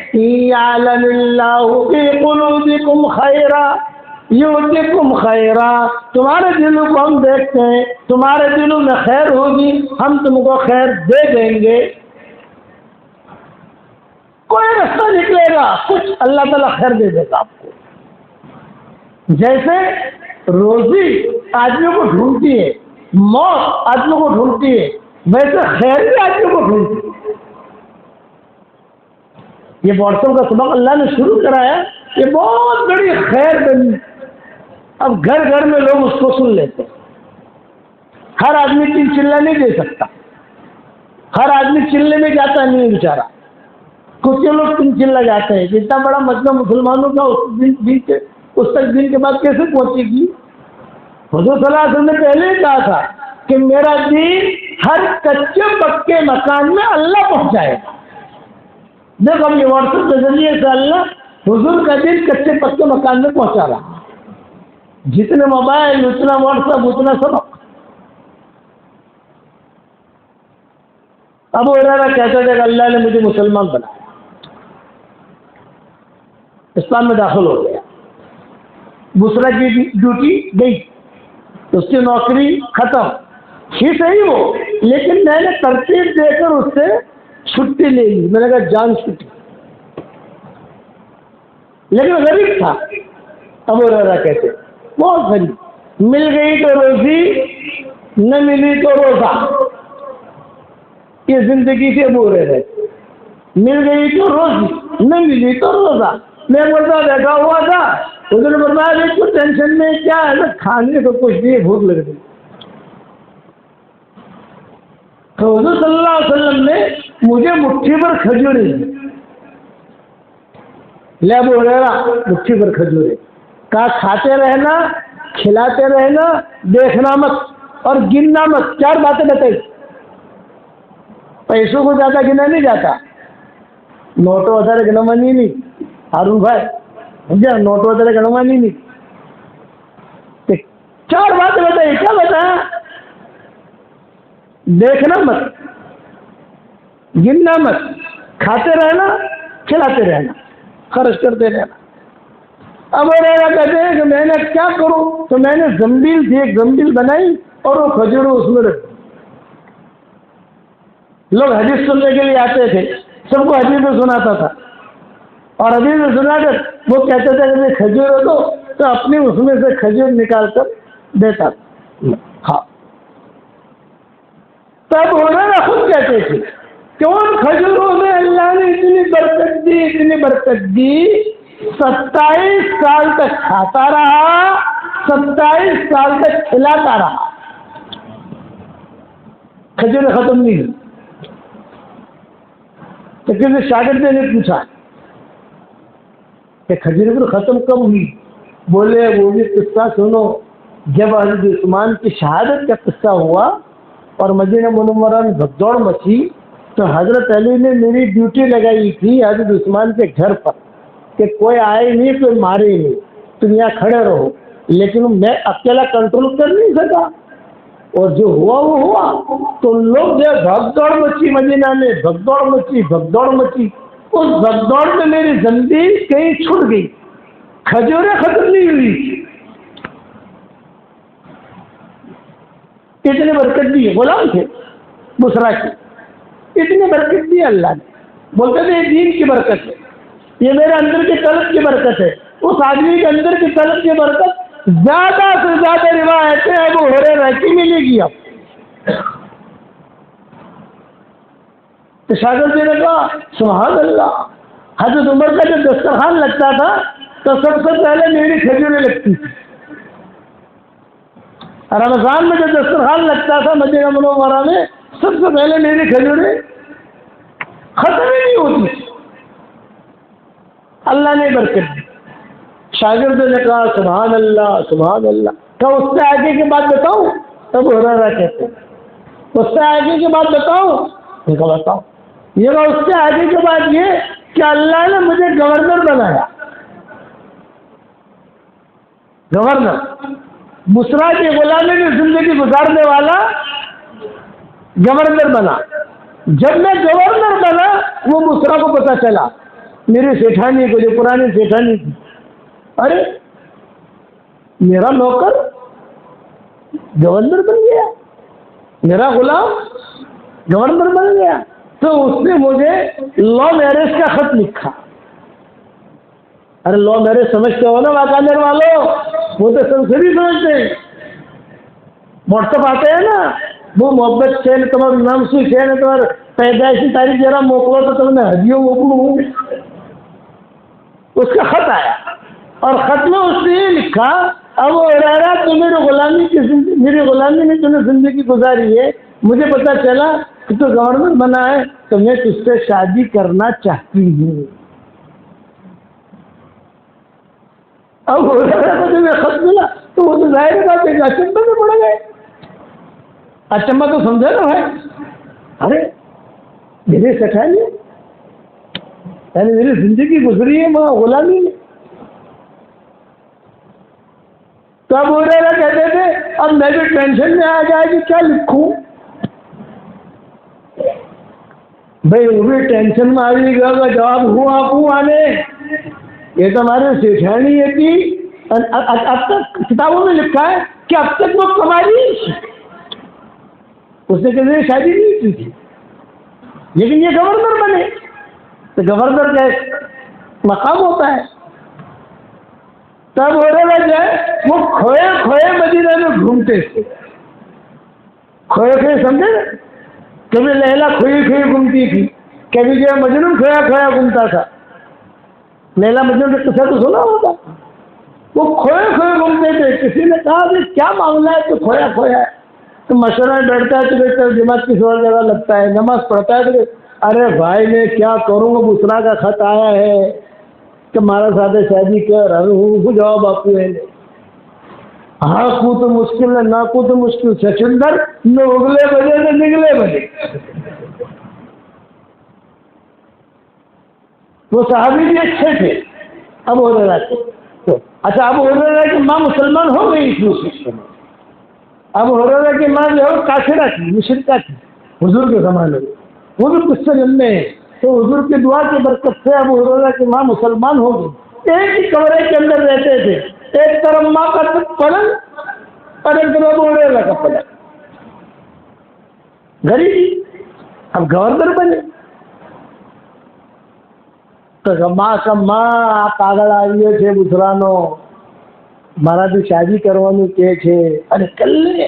یعلم اللہ فی قلوبکم خیرا یؤتکم خیرا، تمہارے دلوں کو ہم دیکھتے ہیں، تمہارے دلوں میں خیر ہوگی ہم تم کو خیر دے دیں گے. کوئی رستہ نکلے گا، کچھ اللہ تعالیٰ خیر دے دے گا آپ کو. جیسے روزی آدمیوں کو ڈھونڈتی ہے، موت آدمیوں کو ڈھونڈتی ہے، ویسے خیر بھی آدمیوں کو ڈھونڈتی ہے. یہ واٹسپ کا سبق اللہ نے شروع کرایا، یہ بہت بڑی خیر بنی. اب گھر گھر میں لوگ اس کو سن لیتے ہیں. ہر آدمی 3 چلہ نہیں دے سکتا، ہر آدمی چلنے میں جاتا نہیں بیچارہ. کچھ لوگ 3 چلہ جاتے ہیں. جتنا بڑا مجمع مسلمانوں کا اس تک دن کے بعد کیسے پہنچے گی؟ حضور صلی اللہ علیہ وسلم نے پہلے ہی کہا تھا کہ میرا دین ہر کچے پکے مکان میں اللہ پہنچائے گا. دیکھو یہ واٹس ایپ کے ذریعے سے اللہ حضور کا دین کچے پکے مکان میں پہنچا رہا. جتنے موبائل اتنا واٹس ایپ اتنا سبق. ابو ہریرہ کہتے تھے کہ اللہ نے مجھے مسلمان بنایا، اسلام میں داخل ہو گیا. بسریٰ کی ڈیوٹی گئی، اس کی نوکری ختم ہی صحیح ہو، لیکن میں نے ترتیب دے کر اس سے چھٹی لے لی. میں نے کہا جان چھٹی، لیکن غریب تھا. ابو ہریرہ کہتے بہت غریب, مل گئی تو روزی, نہ ملی تو روزہ. یہ زندگی کے ابو ہریرہ, مل گئی تو روزی, نہ ملی تو روزہ. میں مرتبہ بیٹھا ہوا تھا, حضور نے فرمایا کہ ٹینشن میں کیا ہے, کھانے کو کچھ نہیں, بھوک لگ رہی. تو حضور صلی اللہ علیہ وسلم نے مجھے مٹھی پر کھجورے دی. لے ابو ہریرہ مٹھی پر کھجورے, کہا کھاتے رہنا, کھلاتے رہنا, دیکھنا مت اور گننا مت. 4 باتیں بتائی. پیسوں کو زیادہ گنا نہیں جاتا, نوٹوں وغیرہ گنوانی نہیں. ہارون بھائی سمجھا, نوٹوں وغیرہ گنوانی نہیں. 4 باتیں بتائی. کیا بتایا؟ دیکھنا مت, گننا مت, کھاتے رہنا, کھلاتے رہنا, خرچ کرتے رہنا. اب ہریرہ کہتے ہیں کہ میں نے کیا کروں, تو میں نے زنبیل تھی, ایک زنبیل بنائی اور وہ کھجور اس میں رکھ. لوگ حدیث سننے کے لیے آتے تھے, سب کو حدیث سناتا تھا, اور حدیث سنا کر وہ کہتے تھے کہ کھجور ہو تو اپنی اس میں سے کھجور نکال کر دیتا تھا. ہاں, تب ہریرہ خود کہتے تھے کہ ان کھجوروں میں اللہ نے اتنی برکت دی, اتنی برکت دی, 27 سال تک کھاتا رہا, 27 سال تک کھلاتا رہا, کھجوریں ختم نہیں ہوئی. تو کسی شاگرد نے پوچھا کہ کھجوریں پھر ختم کب ہوئی؟ بولے وہ بھی قصہ سنو. جب حضرت عثمان کی شہادت کا قصہ ہوا اور مدینہ منورہ میں بھگدوڑ مچی, تو حضرت علی نے میری ڈیوٹی لگائی تھی حضرت عثمان کے گھر پر کہ کوئی آئے نہیں, کوئی مارے نہیں, تم یہاں کھڑے رہو. لیکن میں اکیلا کنٹرول کر نہیں سکا, اور جو ہوا وہ ہوا. تو لوگ جو بھگدوڑ مچی مدینہ میں, بھگدوڑ مچی, بھگدوڑ مچی. اس بھگدوڑ میں میری زنبیل کہیں چھوٹ گئی, کھجوریں ختم نہیں ہوئی. اتنی برکت دی, غلام تھے بسرا کی, اتنی برکت دی اللہ نے. بولتے تھے یہ دین کی برکت ہے, یہ میرے اندر کی طلب کی برکت ہے. اس آدمی کے اندر کی طلب کی برکت زیادہ سے زیادہ روایتیں ابو ہریرہ کی ملے گی. اب تو شاگرد نے کہا سبحان اللہ, حضرت عمر کا جب دسترخوان لگتا تھا تو سب سے پہلے میری کھجوریں لگتی تھی. رمضان میں جب دسترخوان لگتا تھا مدینہ منورہ میں, سب سے پہلے میری کھجوریں ختم ہی نہیں ہوتی. اللہ نے برکت دی. شاگرد نے کہا سبحان اللہ, سبحان اللہ. کیا اس سے آگے کی بات بتاؤں؟ تب ہریرہ کہتے ہیں اس سے آگے کی بات بتاؤں؟ ان کا بتاؤ. یہ اس سے آگے کی بات یہ کہ اللہ نے مجھے گورنر بنایا. گورنر, بسرا کی غلامی میں زندگی گزارنے والا گورنر بنا. جب میں گورنر بنا, وہ بسرا کو پتا چلا میری سیٹھانی کو, جو پرانی سیٹھانی تھی, ارے میرا نوکر گورنر بن گیا, میرا غلام گورنر بن گیا. تو اس نے مجھے لا میرج کا خط لکھا. ارے لا میرج سمجھتے ہو نا واقعہ والوں, وہ تو سنسری سمجھتے ہیں. واٹس ایپ آتے ہیں نا, وہ محبت چین تمہارا نام سے چین تمہارا پیدائشی تاریخ ذرا موکلو تو تم نے ہدیوں موکلوں. اس کا خط آیا اور خط میں اس نے یہ لکھا ابو ہریرہ تو میری غلامی میں تم نے زندگی گزاری ہے, مجھے پتا چلا کہ تو گورنر بنا ہے, تو میں تجھ سے شادی کرنا چاہتی ہوں. اب ہریرہ کو جب خط ملا تو وہ تو ظاہر بات ہے کہ اچمبے میں پڑ گئے. اچمبا تو سمجھا نا بھائی, ارے میرے سٹھانی یعنی میری زندگی گزری ہے وہاں غلامی میں. تو اب ہریرہ کہتے تھے اب میں بھی ٹینشن میں آ جائے کہ کیا لکھوں. بھائی وہ بھی ٹینشن میں آئی گا, جواب ہوں آپ آنے, یہ تو ہمارے سیٹھانی ہے کہ اب تک کتابوں میں لکھا ہے کہ اب تک وہ کماری, اس نے کسی شادی نہیں کی تھی, لیکن یہ گورنر بنے. تو گورنر کا ایک مقام ہوتا ہے, تب ہو رہا جو ہے وہ کھوئے کھوئے مدینہ میں گھومتے تھے. کھوئے کھوئے سمجھے نا, کبھی لیلا کھوئی کھوئی گھومتی تھی, کبھی جو ہے مجنون کھویا کھویا گھومتا تھا. لیلا مجنون کا قصہ تو سنا ہوگا. وہ کھوئے کھوئے گھومتے تھے. کسی نے کہا کہ کیا معاملہ ہے, تو کھویا کھویا ہے. تو مشورہ میں بیٹھتا ہے تو بیٹھتا جماعت کسی اور جگہ لگتا ہے, نماز پڑھتا ہے تو ارے بھائی میں کیا کروں, بسرا کا خط آیا ہے کہ ہمارا ساتھ شادی کر رہا ہوں. وہ جواب آپ کو ہے ہاں کو تو مشکل ہے, نہ کو تو مشکل. سچندر نہ اگلے بجے نہ نگلے بجے. وہ صحابی بھی اچھے تھے. اب ہو رہا تھے اچھا, اب ہو رہا ہے کہ ماں مسلمان ہو گئی اس میں. اب ہو رہا ہے کہ ماں جو ہے کافرہ تھی, مشرکہ تھی حضور کے زمانے میں. وہ بھی کچھ سے جنمے ہیں. تو حضور کی دعا کی برکت سے اب ہو رہا ہے کہ ماں مسلمان ہو گئی. ایک ہی کمرے کے اندر رہتے تھے. ایک طرف ماں کا پلنگ اور ایک طرف اوڑھنے کا پلنگ. غریبی. اب گورنر بنے تو ماں کا ماں پاگل آئیے تھے بسرانو મારા બી શાદી કરવાનું કે છે અને કલ્લે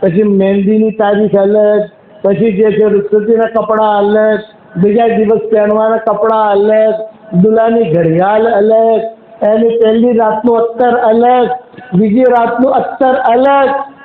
પછી મહેંદીની તારીખ અલગ, પછી જે છે રૂખસતીના કપડાં અલગ, બીજા દિવસ પહેરવાના કપડાં અલગ, દુલ્હાની ઘડિયાળ અલગ, એની પહેલી રાતનું અત્તર અલગ, બીજી રાતનું અત્તર અલગ,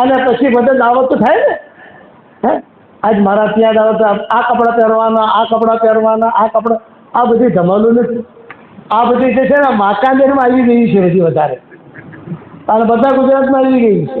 અને પછી બધા દાવત તો થાય ને. હે આજ મારા ત્યાં દાવત, આ કપડાં પહેરવાના, આ કપડાં પહેરવાના, આ કપડાં, આ બધી ધમાલો નથી. આ બધી જે છે ને માકાંદેરમાં આવી ગઈ છે બધી વધારે, અને બધા ગુજરાતમાં આવી ગઈ છે.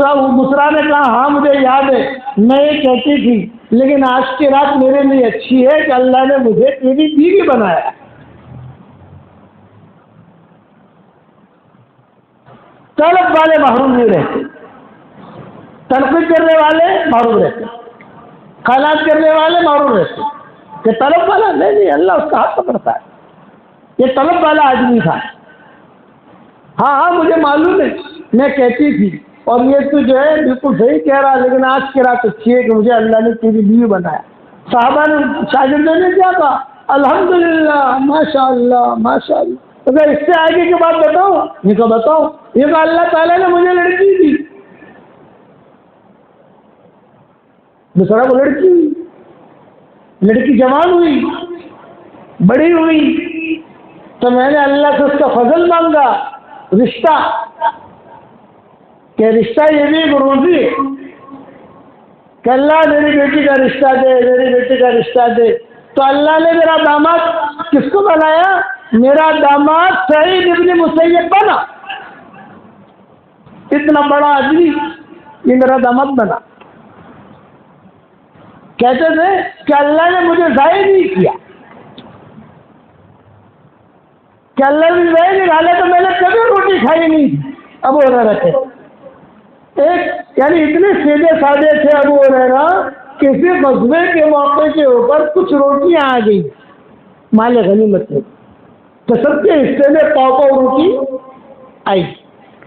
تو اب بسرا نے کہا ہاں مجھے یاد ہے میں یہ کہتی تھی لیکن آج کی رات میرے لیے اچھی ہے کہ اللہ نے مجھے تیری بیوی بنایا. طلب والے محروم نہیں رہتے, تنقید کرنے والے محروم رہتے, خیالات کرنے والے محروم رہتے. کہ طلب والا نہیں, اللہ اس کا ہاتھ پکڑتا ہے. یہ طلب والا آدمی تھا. ہاں مجھے معلوم ہے میں کہتی تھی اور یہ تو جو ہے بالکل صحیح کہہ رہا, لیکن آج کی رات اچھی ہے کہ مجھے اللہ نے تیری بیوی بنایا. صحابہ نے شاگردوں نے کیا کہا, الحمدللہ ماشاء اللہ ماشاء اللہ. اگر اس سے آگے کی بات بتاؤ, یہ کہا بتاؤ. یہ کہا اللہ تعالیٰ نے مجھے لڑکی دی. دوسرا کو لڑکی ہوئی, لڑکی جوان ہوئی, بڑی ہوئی, تو میں نے اللہ سے اس کا فضل مانگا, رشتہ, کہ رشتہ یہ بھی ایک روزی ہے کہ اللہ میری بیٹی کا رشتہ دے, میری بیٹی کا رشتہ دے. تو اللہ نے میرا داماد کس کو بنایا؟ میرا داماد سعید ابن مسیب بنا. اتنا بڑا آدمی یہ میرا داماد بنا. کہتے تھے کہ اللہ نے مجھے ضائع نہیں کیا, کہ اللہ نے ضائع نہیں ڈالا تو میں نے کبھی روٹی کھائی نہیں تھی. ابو ہریرہ رکھے ایک یعنی اتنے سیدھے سادے تھے ابو ہریرہ, کسی غزوے کے موقع کے اوپر کچھ روٹیاں آ گئی مال غنیمت میں, تو سب کے حصے میں پاؤ روٹی آئی.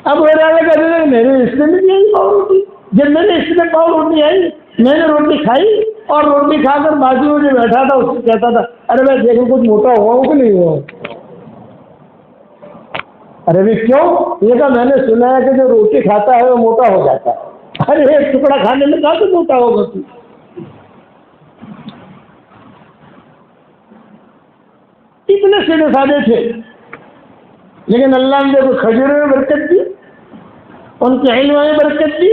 ابو ہریرہ کہتے تھے میرے حصے میں بھی آئی پاؤ روٹی. جب میرے حصے میں پاؤ روٹی آئی میں نے روٹی کھائی, اور روٹی کھا کر بازو میں جو بیٹھا تھا اس سے کہتا تھا ارے بھائی دیکھو کچھ موٹا ہوا ہو کہ نہیں ہوا. ارے بھی کیوں؟ یہ کہا میں نے سنا ہے کہ جو روٹی کھاتا ہے وہ موٹا ہو جاتا ہے. ارے ایک ٹکڑا کھانے میں کہاں سے موٹا ہوگا تو. اتنے سیدھے سادے تھے, لیکن اللہ نے جو کھجوروں میں برکت دی, ان کے علم میں برکت دی,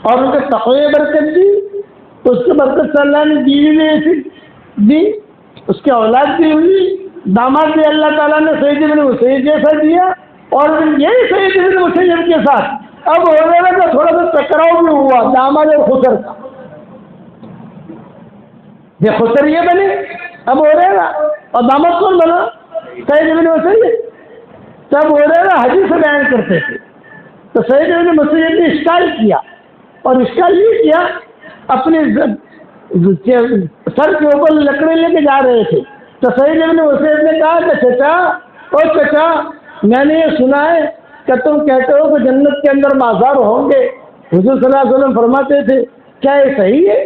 اور ان کے تقوی میں برکت دی. اس کے برکت سے اللہ نے بیوی بھی ایسی دی, اس کی اولاد بھی ہوئی, داماد بھی اللہ تعالیٰ نے سعید ابن مسیب جیسا دیا, اور یہی سعید ابن مسیب کے ساتھ اب ہریرہ کا تھوڑا سا ٹکراؤ بھی ہوا داماد اور خسر کا. یہ خسر یہ بنے اب ہریرہ, اور داماد کون بنا؟ سعید ابن مسیب. تب ہریرہ حدیث بیان کرتے تھے تو سعید ابن مسیب نے اشکال کیا, اور اشکال یہ کیا اپنے سر کے اوپر لکڑی لے کے جا رہے تھے. تو سعید ابن مسیب نے کہا کہ چچا او چچا, میں نے یہ سنا ہے کہ تم کہتے ہو کہ جنت کے اندر بازار ہوں گے. حضور صلی اللہ علیہ وسلم فرماتے تھے کیا یہ صحیح ہے؟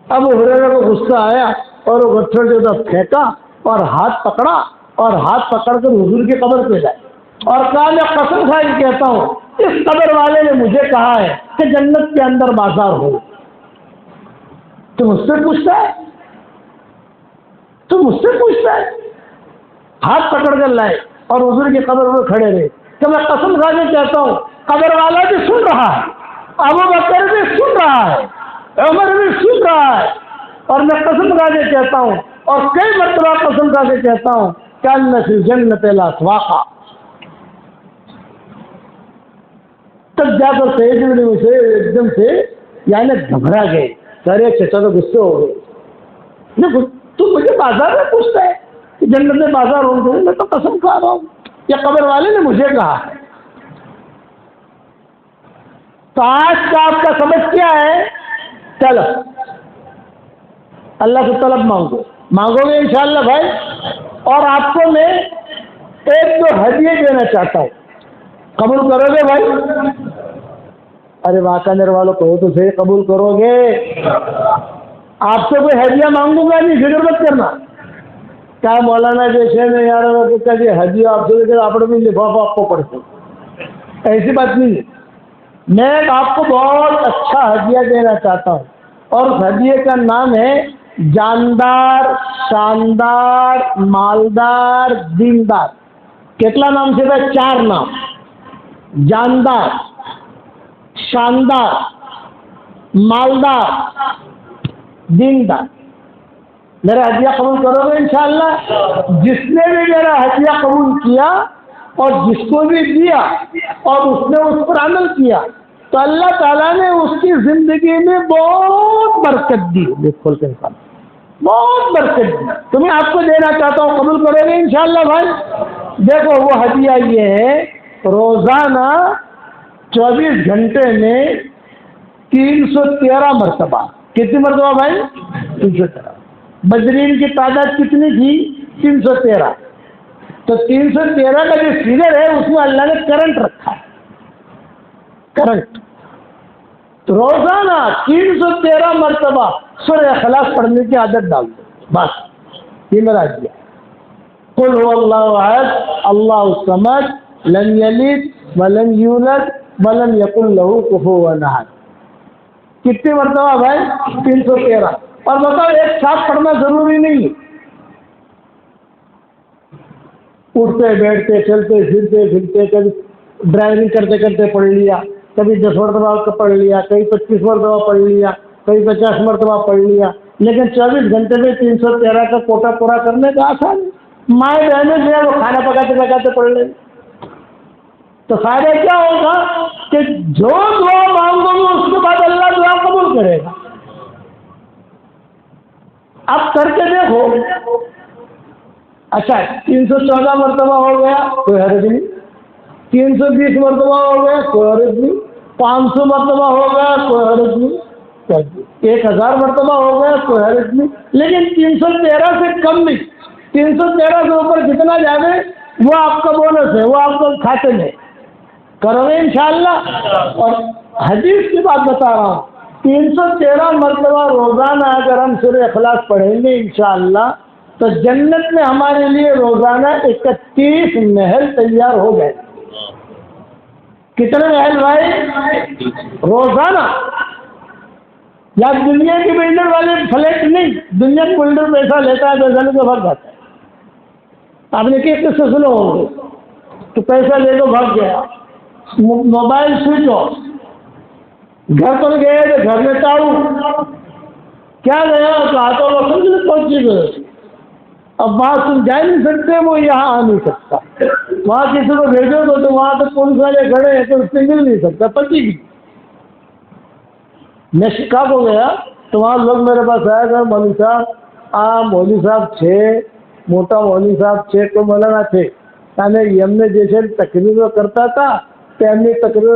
اب ہریرہ کو غصہ آیا اور وہ گٹھر جو تھا پھینکا اور ہاتھ پکڑا, اور ہاتھ پکڑ کر حضور کی قبر پہ جائے اور کہا میں قسم کھا کے کہتا ہوں اس قبر والے نے مجھے کہا ہے کہ جنت کے اندر بازار ہو. تو مجھ سے پوچھتا ہے, تو مجھ سے پوچھتا ہے. ہاتھ پکڑ کر لائے اور حضور کی قبر پر کھڑے رہے کہ میں قسم کھا کے کہتا ہوں قبر والا بھی سن رہا ہے, ابو بکر بھی سن رہا ہے, عمر بھی سن رہا ہے, اور میں قسم کھا کے کہتا ہوں اور کئی مرتبہ قسم کھا کے کہتا ہوں کہ ان فی جنت الاسواق. تب جا کر سعید ابن مسیب ایک دم سے یعنی گھبرا گئے. سارے چچا تو غصے ہو گئے, تو مجھے بازار میں پوچھتا ہے کہ جنت میں بازار ہوں گے, میں تو قسم کھا رہا ہوں یا قبر والے نے مجھے کہا ہے. تو آج کا آپ کا سبق کیا ہے؟ طلب. اللہ سے طلب مانگو گے انشاءاللہ بھائی. اور آپ کو میں ایک دو ہدیے دینا چاہتا ہوں, قبول کرو گے بھائی؟ ارے واقعہ والوں کہو تو صحیح, قبول کرو گے؟ آپ سے کوئی ہدیہ مانگوں گا نہیں, فکر مت کرنا. کیا مولانا جیسے میں یار ہدیہ آپ سے آپ بھی لفافہ آپ کو پڑھتے, ایسی بات نہیں ہے. میں آپ کو بہت اچھا ہدیہ دینا چاہتا ہوں, اور اس ہدیے کا نام ہے جاندار, شاندار, مالدار, دیندار. کتنا نام سے بھائی؟ 4 نام. جاندار, شاندار, مالدار, دیندار. میرا ہدیہ قبول کرو گے انشاءاللہ؟ جس نے بھی میرا ہدیہ قبول کیا اور جس کو بھی دیا اور اس نے اس پر عمل کیا تو اللہ تعالیٰ نے اس کی زندگی میں بہت برکت دی. کھول کے نکال, بہت برکت دی. تو میں آپ کو دینا چاہتا ہوں, قبول کریں گے انشاءاللہ بھائی؟ دیکھو وہ ہدیہ یہ ہے, روزانہ 24 گھنٹے میں 313 مرتبہ. کتنی مرتبہ بھائی؟ 313. بدرین کی تعداد کتنی تھی؟ 313. تو 313 کا جو فگر ہے اس میں اللہ نے کرنٹ رکھا ہے, کرنٹ. تو روزانہ 313 مرتبہ سورہ اخلاص پڑھنے کی عادت ڈال دو, بس یہ میرا دیا. قل هو اللہ احد اللہ الصمد لم یلد ولم یولد ولم یکن له کفوا احد. کتنی مرتبہ بھائی؟ 313. اور بتاؤ ایک ساتھ پڑھنا ضروری نہیں ہے, اٹھتے بیٹھتے چلتے پھرتے کبھی ڈرائیونگ کرتے کرتے پڑھ لیا, کبھی 10 مرتبہ کا پڑھ لیا, کبھی 25 مرتبہ پڑھ لیا, کبھی 50 مرتبہ پڑھ لیا. لیکن 24 گھنٹے میں 313 کا کوٹا پورا کرنے کا آسان ہے. مائیں بہنیں جو ہے وہ کھانا پکاتے پکاتے پڑھ لیں. تو فائدہ کیا ہوگا کہ جو دعا مانگو گے اس کے بعد اللہ دعا قبول کرے گا. اب کر کے دیکھو. اچھا 314 مرتبہ ہو گیا, کوئی حرج نہیں. 320 مرتبہ ہو گیا, کوئی حرج نہیں. 500 مرتبہ ہو گیا, کوئی حرج نہیں. 1000 مرتبہ ہو گیا, کوئی حرج نہیں. لیکن 313 سے کم نہیں. 313 سے اوپر جتنا جائے وہ آپ کا بونس ہے, وہ آپ کو کھاتے میں کرو گے انشاءاللہ. اور حدیث کی بات بتا رہا ہوں, 313 مرتبہ روزانہ اگر ہم سورہ اخلاص پڑھیں گے انشاءاللہ تو جنت میں ہمارے لیے روزانہ 31 محل تیار ہو گئے. کتنے محل بھائی روزانہ؟ یا دنیا کے بلڈر والے فلیٹ نہیں, دنیا کے بلڈر پیسہ لیتا ہے پیسہ لے کے بھاگ جاتا ہے. آپ نے کس سے سنے ہوں گے تو پیسہ لے کے بھاگ گیا, موبائل سوئچ آف, گھر پر گئے تو گھر میں تاؤ, کیا گیا تو آٹو وہ سمجھ پہنچی گئے. اب وہاں تم جا نہیں سکتے, وہ یہاں آ نہیں سکتا. وہاں کسی کو بھیجو تو وہاں تو پولیس والے کھڑے ہیں تو اس سے مل نہیں سکتا, پچی گئی. میں شکاگو گیا تو وہاں لوگ میرے پاس آئے گا, مولوی صاحب مولوی صاحب چھ موٹا مولوی صاحب چھ تو مولانا تھے અને એમને જે છે તકરીરો કરતા હતા તો એમની તકરીરો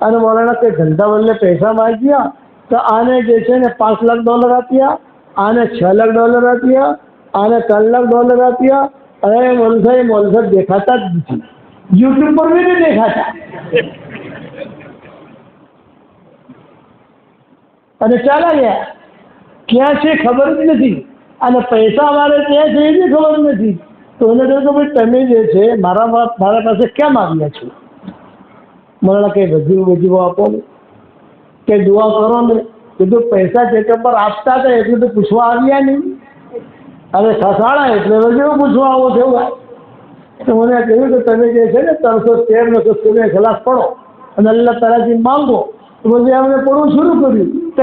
અને મૌલાના કંઈ ધંધા બદલે પૈસા માંગ્યા તો આને જે છે ને $5 લાખ આપ્યા, આને $6 લાખ આપ્યા, આને $3 લાખ આપ્યા. અરે મૌલવી સાહેબ દેખાતા જ નથી, યુટ્યુબ પર બી નહીં દેખાતા. અને ચાલ્યા ગયા, ક્યાં છે ખબર જ નથી અને પૈસા અમારે ત્યાં છે એ બી ખબર નથી. તો એને કહ્યું કે ભાઈ તમે જે છે મારા પાસે ક્યાં માગ્યા છો? મને કંઈ વજીવો આપો ને, કંઈ દુઆ કરો ને. કીધું પૈસા ટેકે પર આપતા હતા એટલે તો પૂછવા આવ્યા નહીં, હવે ખસાડા એટલે વજીવો પૂછવા આવો છે. તો મને કહ્યું કે તમે જે છે ને 313 નો સૂર્ય ખલાસ પડો અને અલ્લાહ તાલાથી માંગો. તો પછી અમને પડવું શરૂ કર્યું તો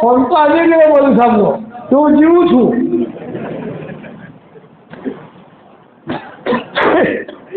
ફોન તો આવી ગયો બોલું સાહેબનો તો હું જીવું છું.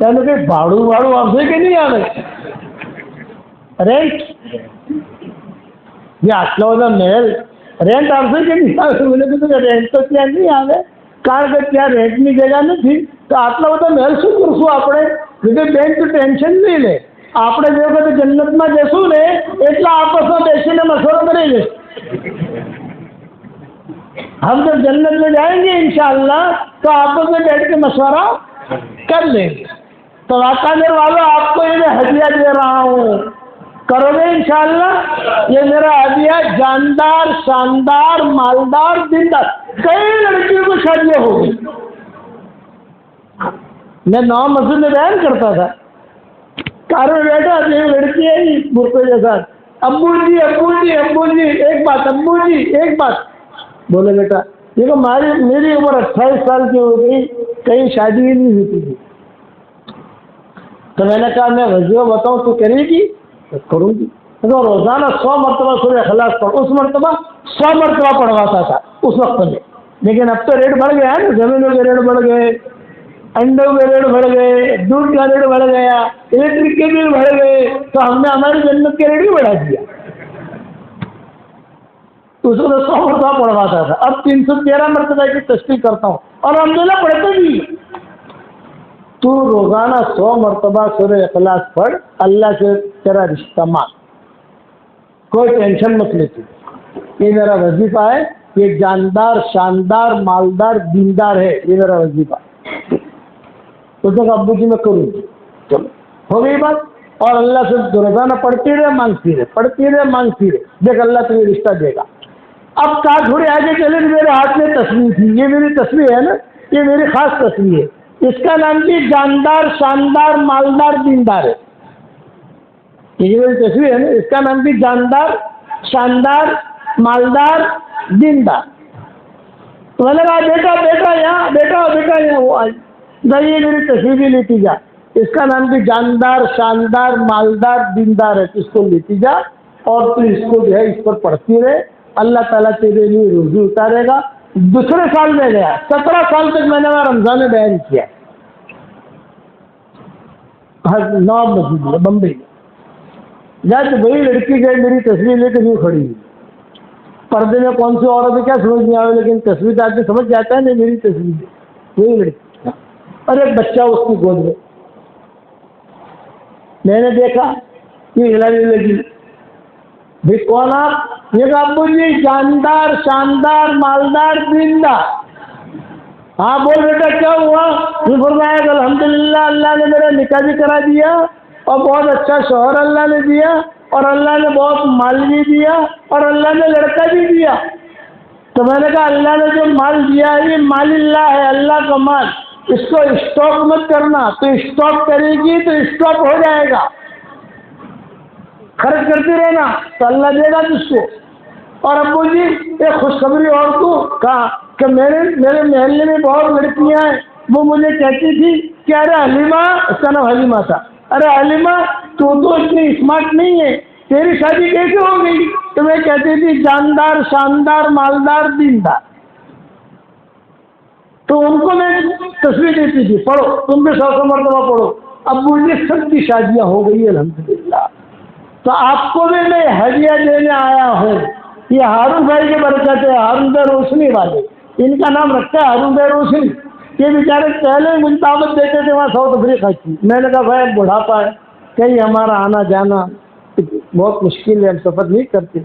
તેને કઈ ભાડું આપશે કે નહીં આવે? રેન્ટ? જે આટલા બધા મહેલ રેન્ટ આપશે કે નહીં આવે? મને કીધું કે રેન્ટ તો ત્યાં નહીં આવે, કારણ કે ત્યાં રેન્ટની જગ્યા નથી. તો આટલા બધા મહેલ શું કરશું આપણે? એટલે બેંક ટેન્શન નહીં લે. આપણે જે વખતે જન્નતમાં જશું ને એટલા આપસમાં બેસીને મશવરો કરી લે. ہم جب جنت میں جائیں گے انشاءاللہ تو آپس میں بیٹھ کے مشورہ کر لیں گے. تو واقعہ والوں آپ کو یہ میں ہدیہ دے رہا ہوں, کرو گے انشاءاللہ؟ یہ میرا ہدیہ جاندار, شاندار, مالدار, دیندار. کئی لڑکیوں کو شادیاں ہو گئی. میں 9 مسجد میں بیان کرتا تھا, کار میں بیٹھا ایک لڑکی ہے برقعے کے ساتھ, ابو جی ایک بات, ابو جی ایک بات. بولے بیٹا دیکھو میری عمر 28 سال کی ہو گئی, کہیں شادی ہی نہیں ہوتی تھی. تو میں نے کہا میں وظیفہ بتاؤں تو کرے گی؟ کروں گی. تو روزانہ 100 مرتبہ سورہ اخلاص پڑھ. اس مرتبہ 100 مرتبہ پڑھواتا تھا اس وقت میں. لیکن اب تو ریٹ بڑھ گیا ہے نا, زمینوں کے ریٹ بڑھ گئے, انڈوں کے ریٹ بڑھ گئے, دودھ کا ریٹ بڑھ گیا, الیکٹرک کے بل بڑھ گئے, تو ہم نے ہماری جنت کے ریٹ بھی بڑھا دیا. اس کو 100 مرتبہ پڑھواتا تھا, اب 313 مرتبہ کی تسبیح کرتا ہوں, اور الحمدللہ پڑھتے بھی. تو روزانہ 100 مرتبہ سورہ اخلاص پڑھ, اللہ سے تیرا رشتہ مانگ, کوئی ٹینشن مت لیتی. یہ میرا وظیفہ ہے, یہ جاندار, شاندار, مالدار, دیندار ہے, یہ میرا وظیفہ. تو دیکھ ابو جی میں کروں گی. چلو ہو گئی بات. اور اللہ سے روزانہ پڑھتی رہے, مانگتی رہے, پڑھتی رہے, مانگتی رہے. دیکھ اللہ تمہیں رشتہ دے گا. اب کہا تھوڑے آگے چلے, میرے ہاتھ میں تصویر تھی, یہ میری تصویر ہے نا, یہ میری خاص تصویر ہے. اس کا نام بھی جاندار, شاندار, مالدار, دیندار ہے. یہ میری تصویر ہے نا, اس کا نام بھی جاندار, شاندار, مالدار, دیندار. تو میں نے کہا بیٹا یہاں, بیٹا یہاں. وہ یہ میری تصویر بھی لیتی جا, اس کا نام بھی جاندار, شاندار, مالدار, دیندار ہے. اس کو لیتی جا اور تو اس کو جو ہے اس پر پڑھتی رہے. اللہ تعالیٰ تیرے لیے روزی اتارے گا. دوسرے سال میں گیا, 17 سال تک میں نے وہاں رمضان میں بیان کیا, نواب مسجد میں, بمبئی میں. جا تو وہی لڑکی گئی میری تصویر لے کے نہیں کھڑی ہوئی. پردے میں کون سی عورت ہے کیا سمجھ نہیں آئے, لیکن تصویر آدمی سمجھ جاتا ہے نا میری تصویر ہے, وہی لڑکی. اور ایک بچہ اس کی گود میں نے دیکھا یہ ہلانے لگی. بھائی کون آپ؟ یہ کہا ابو جی جاندار, شاندار, مالدار, دیندار. ہاں بول بیٹا کیا ہوا؟ یہ فرمایا کہ الحمدللہ اللہ نے میرا نکاح بھی کرا دیا, اور بہت اچھا شوہر اللہ نے دیا, اور اللہ نے بہت مال بھی دیا, اور اللہ نے لڑکا بھی دیا. تو میں نے کہا اللہ نے جو مال دیا ہے یہ مال اللہ ہے, اللہ کا مال. اس کو اسٹاک مت کرنا, تو اسٹاک کرے گی تو اسٹاک ہو جائے گا. خرچ کرتی رہنا تو اللہ دے گا تجھ کو. اور ابو جی ایک خوشخبری اور کو کہا کہ میرے محلے میں بہت لڑکیاں ہیں, وہ مجھے کہتی تھی کہ ارے حلیمہ, اس کا نام حلیمہ تھا, ارے حلیمہ تو اتنی اسمارٹ نہیں ہے, تیری شادی کیسے ہو گئی؟ تو میں کہتی تھی جاندار, شاندار, مالدار, دیندار. تو ان کو میں تصویر دیتی تھی, پڑھو تم بھی 100 مرتبہ پڑھو. ابو جی سب کی شادیاں ہو گئی الحمدللہ. تو آپ کو بھی میں ہدیہ دینے آیا ہوں. یہ ہارون بھائی کی برکت ہے, ہارون بھائی روشنی والے, ان کا نام رکھتا ہے ہارون بھائی روشنی. یہ بیچارے پہلے مجھے دعوت دیتے تھے وہاں ساؤتھ افریقہ کی. میں نے کہا بھائی بڑھاپا ہے, کہیں ہمارا آنا جانا بہت مشکل ہے, ہم سفر نہیں کرتے.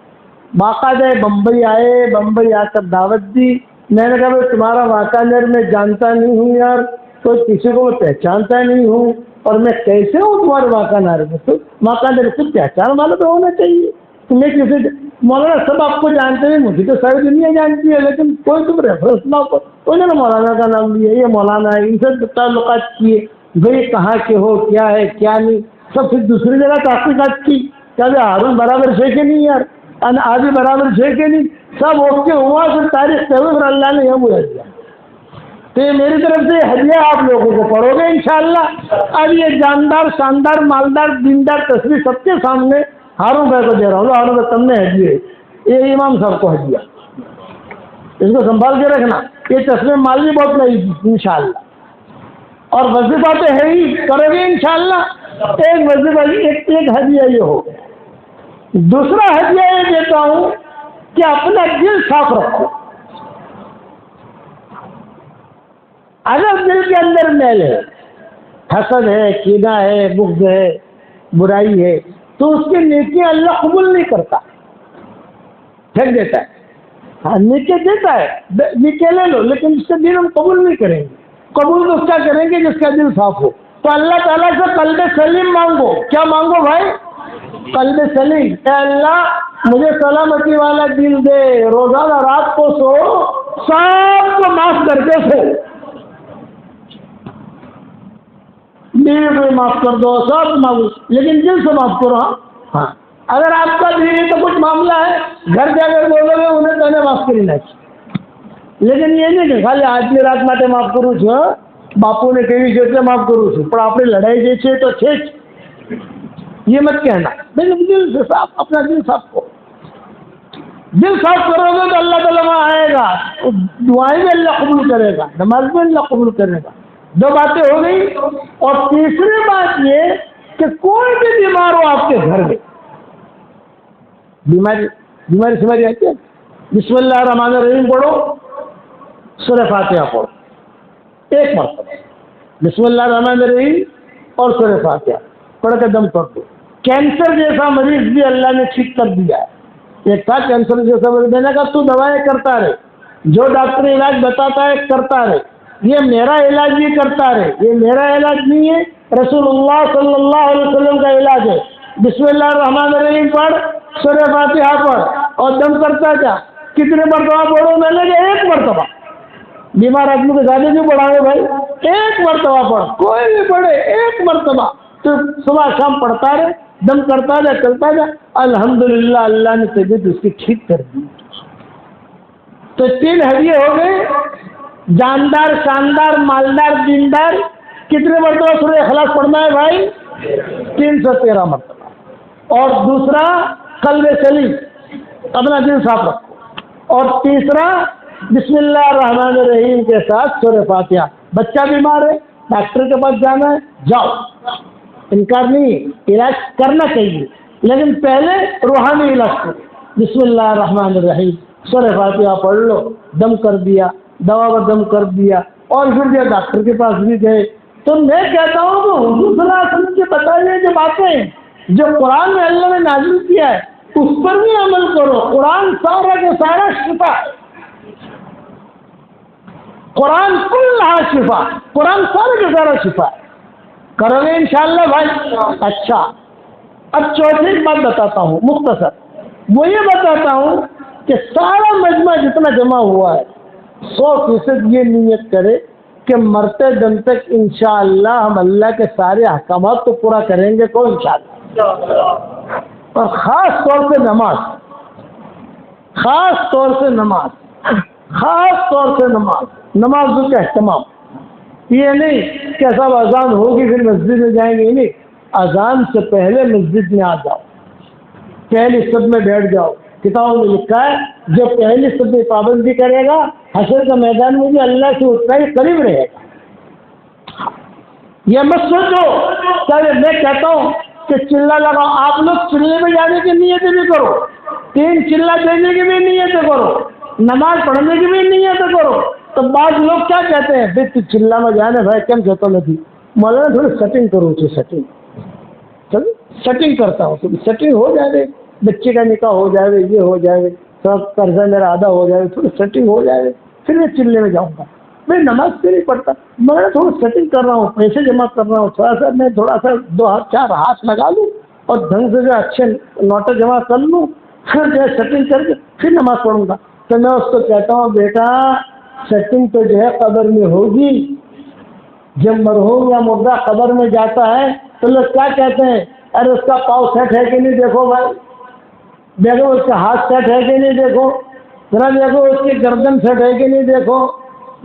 باقاعدہ بمبئی آئے, بمبئی آ کر دعوت دی. میں نے کہا بھائی تمہارا واقعہ میں جانتا نہیں ہوں یار, تو کسی کو میں پہچانتا نہیں ہوں, اور میں کیسے ہوں تمہارے واقعہ میں؟ تو واقعہ سے پہچان والا تو ہونا چاہیے. تمہیں کسی مولانا سب آپ کو جانتے ہیں, مجھے تو ساری دنیا جانتی ہے, لیکن کوئی تم ریفرنس نہ ہو. انہوں نے مولانا کا نام لیا, یہ مولانا ہے, ان سے تعلقات کیے, بھائی کہاں کے ہو, کیا ہے کیا نہیں, سب پھر دوسری جگہ تحقیقات کی. کیا ہارون برابر ہے کہ نہیں یار, آدھی برابر ہے کہ نہیں, سب اوکے ہوا. پھر تاریخ پھر اللہ نے یہ بلا دیا. تو یہ میری طرف سے ہدیہ آپ لوگوں کو پڑھو گے انشاءاللہ. اب یہ جاندار, شاندار, مالدار, دیندار تصویر سب کے سامنے ہارون بھائی کو دے رہا ہوں. ہارون بھائی تم نے ہدیہ, یہ امام صاحب کو ہدیہ, اس کو سنبھال کے رکھنا. یہ تصویر مال بھی بہت نہیں تھی انشاءاللہ. اور وظیفہ تو ہے ہی، کرو گے انشاءاللہ. ایک وظیفہ ایک ہدیہ یہ ہو گیا. دوسرا ہدیہ یہ دیتا ہوں کہ اپنا دل صاف رکھو. اگر دل کے اندر میل ہے، حسد ہے، کینہ ہے، بغض ہے، برائی ہے، تو اس کی نیکیاں اللہ قبول نہیں کرتا، پھینک دیتا ہے. ہاں نیکی دیتا ہے، نیکی لے لو، لیکن اس کا دل ہم قبول نہیں کریں گے. قبول تو اس کا کریں گے جس کا دل صاف ہو. تو اللہ تعالیٰ سے قلب سلیم مانگو. کیا مانگو بھائی؟ قلب سلیم. اے اللہ مجھے سلامتی والا دل دے، روزانہ رات کو سو سب کو معاف کر کے سو، بیوی کو معاف کر دو، سب معاف، لیکن دل سے معاف کرو. ہاں اگر آپ کا بیوی تو کچھ معاملہ ہے، گھر جا کر بولو گے انہیں کہنے معاف کری نہ، لیکن یہ نہیں کہ خالی آج کی رات માટે માફ કરું છું. બાપુને કેવી છે એટલે માફ કરું છું, પણ આપણે લડાઈ જે છે તો છે જ. یہ مت کہنا. دل سے صاف، اپنا دل صاف کرو. دل صاف کرو گے تو اللہ تعالیٰ وہاں آئے گا، دعائیں بھی اللہ قبول کرے گا، نماز بھی اللہ قبول کرے گا. دو باتیں ہو گئی. اور تیسری بات یہ کہ کوئی بھی بیمار ہو آپ کے گھر میں، بیماری سماری آتی ہے، بسم اللہ الرحمن الرحیم پڑھو، سورہ فاتحہ پڑھو ایک مرتبہ، بسم اللہ الرحمن الرحیم اور سورہ فاتحہ پڑھ کے دم کر دو. کینسر جیسا مریض بھی اللہ نے ٹھیک کر دیا ہے. ایک تھا کینسر جیسا مریض، میں نے کہا تو دوائیں کرتا رہے، جو ڈاکٹر علاج بتاتا ہے کرتا رہے، یہ میرا علاج بھی کرتا رہے. یہ میرا علاج نہیں ہے، رسول اللہ صلی اللہ علیہ وسلم کا علاج ہے. بسم اللہ الرحمن الرحیم پڑھ، سورہ فاتحہ پڑھ اور دم کرتا جا. کتنے مرتبہ پڑھو؟ میں نے کہا ایک مرتبہ. بیمار آدمی کو زیادہ کیوں پڑھاؤ بھائی؟ ایک مرتبہ پڑھ، کوئی بھی پڑھے ایک مرتبہ، تو صبح شام پڑھتا رہے، دم کرتا جا، چلتا جا. الحمدللہ اللہ نے طبیعت اس کی ٹھیک کر دی. تو 3 ہدیے ہو گئے، جاندار، شاندار، مالدار، دیندار. کتنے مرتبہ سورہ اخلاص پڑھنا ہے بھائی؟ 313 مرتبہ. اور دوسرا قلب سلیم، اپنا دل صاف رکھو. اور تیسرا بسم اللہ الرحمن الرحیم کے ساتھ سورہ فاتحہ. بچہ بیمار ہے، ڈاکٹر کے پاس جانا ہے، جاؤ، انکار نہیں، علاج کرنا چاہیے، لیکن پہلے روحانی علاج کرو. بسم اللہ الرحمن الرحیم، سورہ فاتحہ پڑھ لو، دم کر دیا، دوا پر دم کر دیا، اور پھر جو ڈاکٹر کے پاس بھی گئے. تو میں کہتا ہوں کہ حضور صلی اللہ علیہ وسلم کے بتائیے جو باتیں جو قرآن میں اللہ نے نازل کیا ہے اس پر بھی عمل کرو. قرآن سارا کے سارا شفا، قرآن کلھا شفا، قرآن سارا کے سارا شفا. کرو گے انشاءاللہ بھائی؟ اچھا، اب چوتھی بات بتاتا ہوں مختصر. وہ یہ بتاتا ہوں کہ سارا مجمع جتنا جمع ہوا ہے 100% یہ نیت کرے کہ مرتے دم تک انشاءاللہ ہم اللہ کے سارے احکامات کو پورا کریں گے کو انشاءاللہ. اور خاص طور سے نماز، خاص طور سے نماز، خاص طور سے نمازوں کا اہتمام. یہ نہیں کہ سب اذان ہوگی پھر مسجد میں جائیں گے، نہیں، اذان سے پہلے مسجد میں آ جاؤ، پہلی صف میں بیٹھ جاؤ. کتابوں میں لکھا ہے جو پہلی صف میں پابندی کرے گا حشر کے میدان میں بھی اللہ سے اتنا ہی قریب رہے گا. یہ مت سوچو کہ میں کہتا ہوں کہ چلا لگاؤ. آپ لوگ چلے میں جانے کی نیت بھی کرو، 3 چلا دینے کی بھی نیت کرو، نماز پڑھنے کی بھی نیت کرو. تو بعض لوگ کیا کہتے ہیں بھائی تو چلا میں جانے بھائی کم کہتا نہیں، مولانا تھوڑی سیٹنگ کرو، سیٹنگ کرتا ہوں، سیٹنگ ہو جائے، بچے کا نکاح ہو جائے، یہ ہو جائے، سب قرضہ میرا آدھا ہو جائے، تھوڑی سیٹنگ ہو جائے، پھر میں چلنے میں جاؤں گا. میں نماز پہ نہیں پڑھتا، میں تھوڑا سیٹنگ کر رہا ہوں، پیسے جمع کر رہا ہوں، تھوڑا سا 2 ہاتھ 4 ہاتھ لگا لوں اور ڈھنگ سے جو اچھے نوٹیں جمع کر لوں، پھر جو ہے سیٹنگ کر کے پھر نماز پڑھوں گا. تو میں اس کو کہتا ہوں بیٹا سیٹنگ تو جو ہے قبر میں ہوگی. جب مرحوم یا مردہ قبر میں جاتا ہے تو لوگ کیا کہتے ہیں؟ ارے اس کا پاؤں سیٹ ہے کہ نہیں دیکھو بھائی، دیکھو اس کا ہاتھ سیٹ ہے کہ نہیں دیکھو، ذرا دیکھو اس کی گردن سیٹ ہے کہ نہیں دیکھو،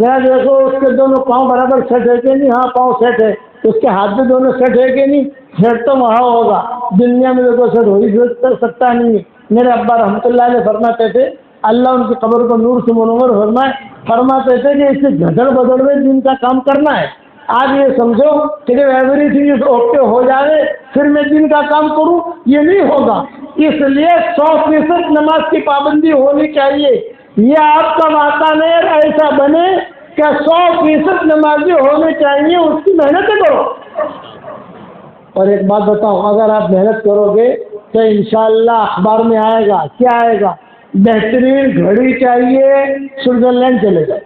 ذرا دیکھو اس کے دونوں پاؤں برابر سیٹ ہے کہ نہیں. ہاں پاؤں سیٹ ہے. اس کے ہاتھ بھی دونوں سیٹ ہے کہ نہیں؟ سیٹ تو وہاں ہوگا، دنیا میں دیکھو سیٹ ہو ہی کر سکتا نہیں ہے. میرے ابا رحمۃ اللہ علیہ فرماتے تھے، اللہ ان کی قبر کو نور سے منور فرماتے تھے کہ اس سے جھگڑ بدڑ میں دین کا کام کرنا ہے آپ یہ سمجھو کہ جب ایوری تھنگ از اوکے ہو جائے پھر میں دن کا کام کروں، یہ نہیں ہوگا۔ اس لیے 100% نماز کی پابندی ہونی چاہیے۔ یہ آپ کا واقعہ ایسا بنے کہ 100% نمازی ہونے چاہیے، اس کی محنت کرو۔ اور ایک بات بتاؤں، اگر آپ محنت کرو گے تو انشاءاللہ اخبار میں آئے گا، کیا آئے گا؟ بہترین گھڑی چاہیے سوئٹزرلینڈ چلے جاؤ،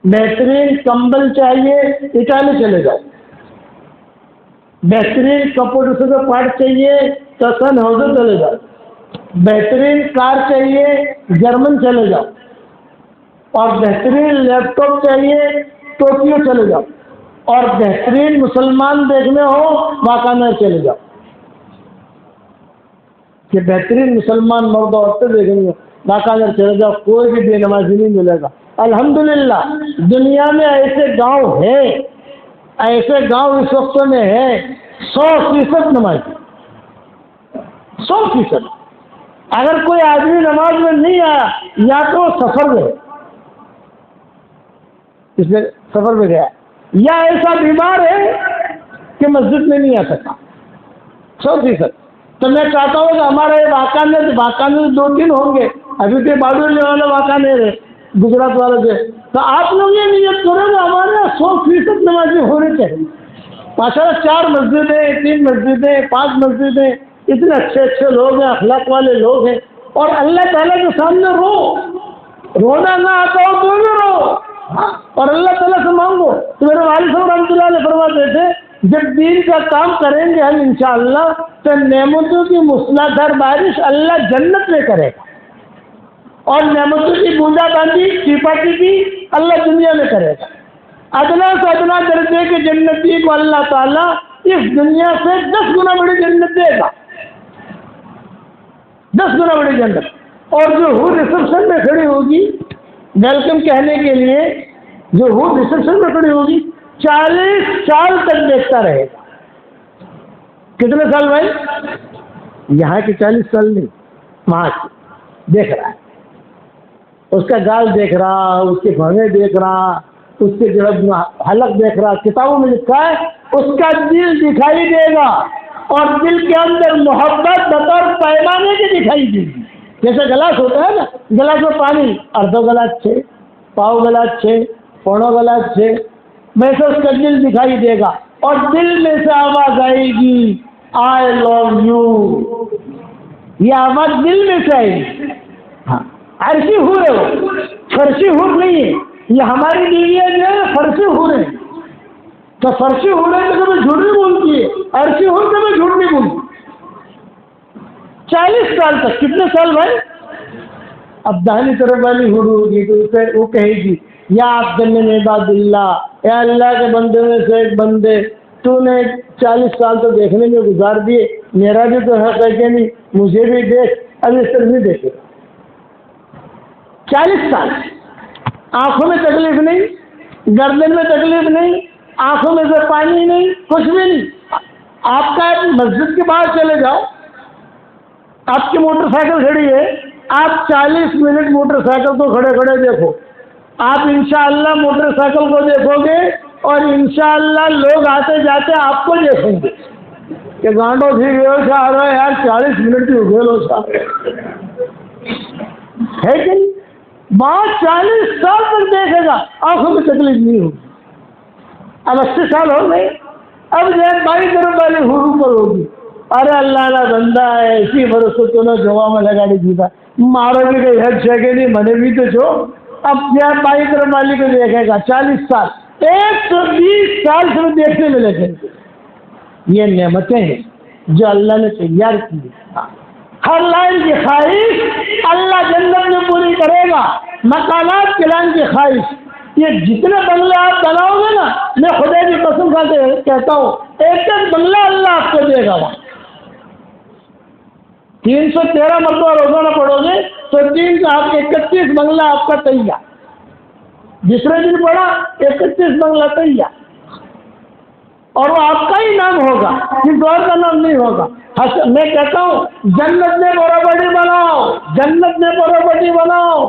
بہترین کمبل چاہیے اٹالی چلے جاؤ، بہترین کپڑے سے پارٹ چاہیے تو سن ہاؤس چلے جاؤ، بہترین کار چاہیے جرمن چلے جاؤ، اور بہترین لیپ ٹاپ چاہیے ٹوکیو چلے جاؤ، اور بہترین مسلمان دیکھنے ہو واقعہ چلے جاؤ کہ بہترین مسلمان مرد عورتیں دیکھیں گے واقعہ چلے جاؤ، کوئی بھی بے نمازی نہیں ملے گا۔ الحمدللہ دنیا میں ایسے گاؤں ہے، ایسے گاؤں اس وقت میں ہے 100% نمازی، 100%۔ اگر کوئی آدمی نماز میں نہیں آیا یا تو سفر میں، اس لیے سفر میں گیا، یا ایسا بیمار ہے کہ مسجد میں نہیں آ سکتا، 100%۔ تو میں چاہتا ہوں کہ ہمارے واقعہ میں 2-3 ہوں گے، ابھی تو بادو والے واقعہ نہیں رہے گجرات والے سے، تو آپ لوگ یہ نیت کرو کہ ہمارے 100% نمازی ہونے چاہیے۔ ماشاءاللہ 4 مسجدیں، 3 مسجدیں، 5 مسجدیں، اتنے اچھے اچھے لوگ ہیں، اخلاق والے لوگ ہیں، اور اللہ تعالیٰ کے سامنے رونا نہ آتا ہو تو بھی رو، اور اللہ تعالیٰ سے مانگو۔ تو میرے والد صاحب رحمۃ اللہ علیہ فرماتے تھے جب دین کا کام کریں گے ہم انشاءاللہ تو نعمتوں کی موسلادھار بارش اللہ جنت میں کرے گا، اور نعمتوں کی بوندا باندی ٹیپا ٹیپی اللہ دنیا میں کرے گا۔ ادنا سے ادنا درجے کے جنتی کو اللہ تعالیٰ اس دنیا سے 10 گنا بڑی جنت دے گا، 10 گنا بڑی جنت۔ اور جو حور ریسپشن میں کھڑی ہوگی ویلکم کہنے کے لیے، جو حور ریسپشن میں کھڑی ہوگی 40 سال تک دیکھتا رہے گا۔ کتنے سال بھائی؟ یہاں کے 40 سال نہیں، وہاں کے دیکھ رہا ہے، اس کا گال دیکھ رہا، اس کے بھویں دیکھ رہا، اس کے جو حلق دیکھ رہا، کتابوں میں لکھا ہے اس کا دل دکھائی دے گا، اور دل کے اندر محبت بطور پیمانے کی دکھائی دے گی۔ جیسے گلاس ہوتا ہے نا، گلاس میں پانی ارڌو گلاس ہے، پاؤ گلاس ہے، پونا گلاس ہے، ویسے اس کا دل دکھائی دے گا، اور دل میں سے آواز آئے گی آئی لو یو، یہ آواز دل میں سے آئے گی۔ ہاں عرشی حور ہے، وہ فرشی حور نہیں ہے، یہ ہماری بیویاں جو ہے فرشی حور ہے، تو فرشی حور ہے تو کبھی جھوٹ نہیں بولتی ہے، عرشی حور کبھی جھوٹ نہیں بولتی۔ 40 سال تک، کتنے سال بھائی؟ اب دہنی طرف والی حور ہوگی تو اسے وہ کہے گی یا عبد من عباد اللہ، اے اللہ کے بندے میں سے ایک بندے، تو نے 40 سال تو دیکھنے میں گزار دیے، میرا بھی تو حق ہے کہ نہیں، مجھے بھی دیکھ۔ اب اس طرح نہیں دیکھے 40 سال، آنکھوں میں تکلیف نہیں، گردن میں تکلیف نہیں، آنکھوں میں سے پانی نہیں، کچھ بھی نہیں۔ آپ کا مسجد کے باہر چلے جاؤ، آپ کی موٹر سائیکل کھڑی ہے، آپ 40 منٹ موٹر سائیکل کو کھڑے کھڑے دیکھو، آپ انشاءاللہ موٹر سائیکل کو دیکھو گے، اور انشاءاللہ لوگ آتے جاتے آپ کو دیکھیں گے کہ گانڈو ٹھیک ہے یار 40 منٹ کی اگے لو ہے کہ نہیں؟ بات 40 سال تک دیکھے گا، آنکھوں میں تکلیف نہیں ہوگی۔ اب 80 سال ہو گئے، اب جو بھائی طرف والی حور پر ہوگی، ارے اللہ کا بندہ ہے اسی بھروسے تو نے جوا میں لگا دیتا، مارو بھی گئی ہر جگہ نہیں منے بھی تو جو۔ اب جب بائی طرف والی کو دیکھے گا 40 سال، 120 سال سے دیکھنے میں لگے گے۔ یہ نعمتیں ہیں جو اللہ نے تیار کی، ہر لائن کی خواہش اللہ جنت میں پوری کرے گا، مکانات کی لائن کی خواہش، یہ جتنے بنگلے آپ بناؤ گے نا، میں خدا کی قسم کھا کے کہتا ہوں ایک ایک بنگلہ اللہ آپ کو دے گا۔ وہاں 313 مرتبہ روزانہ پڑھو گے تو 31 بنگلہ آپ کا تیار، دوسرے دن پڑھا 31 بنگلہ تیار، اور وہ آپ کا ہی نام ہوگا، کسی اور کا نام نہیں ہوگا۔ میں کہتا ہوں جنت میں پراپرٹی بناؤ، جنت میں پراپرٹی بناؤ۔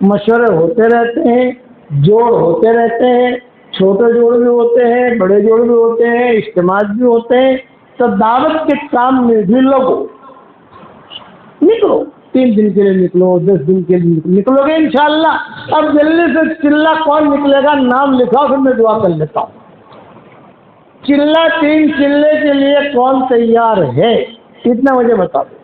مشورے ہوتے رہتے ہیں، جوڑ ہوتے رہتے ہیں، چھوٹے جوڑ بھی ہوتے ہیں، بڑے جوڑ بھی ہوتے ہیں، اجتماعات بھی ہوتے ہیں. تو دعوت کے کام میں بھی لوگو، نکلو، 3 دن کے لیے نکلو، 10 دن کے لیے نکلو گے انشاءاللہ. اب جلدی سے چلہ کون نکلے گا نام لکھاؤ، پھر میں دعا کر لیتا ہوں. چلہ 3 چلے کے لیے کون تیار ہے؟ اتنا مجھے بتا دو.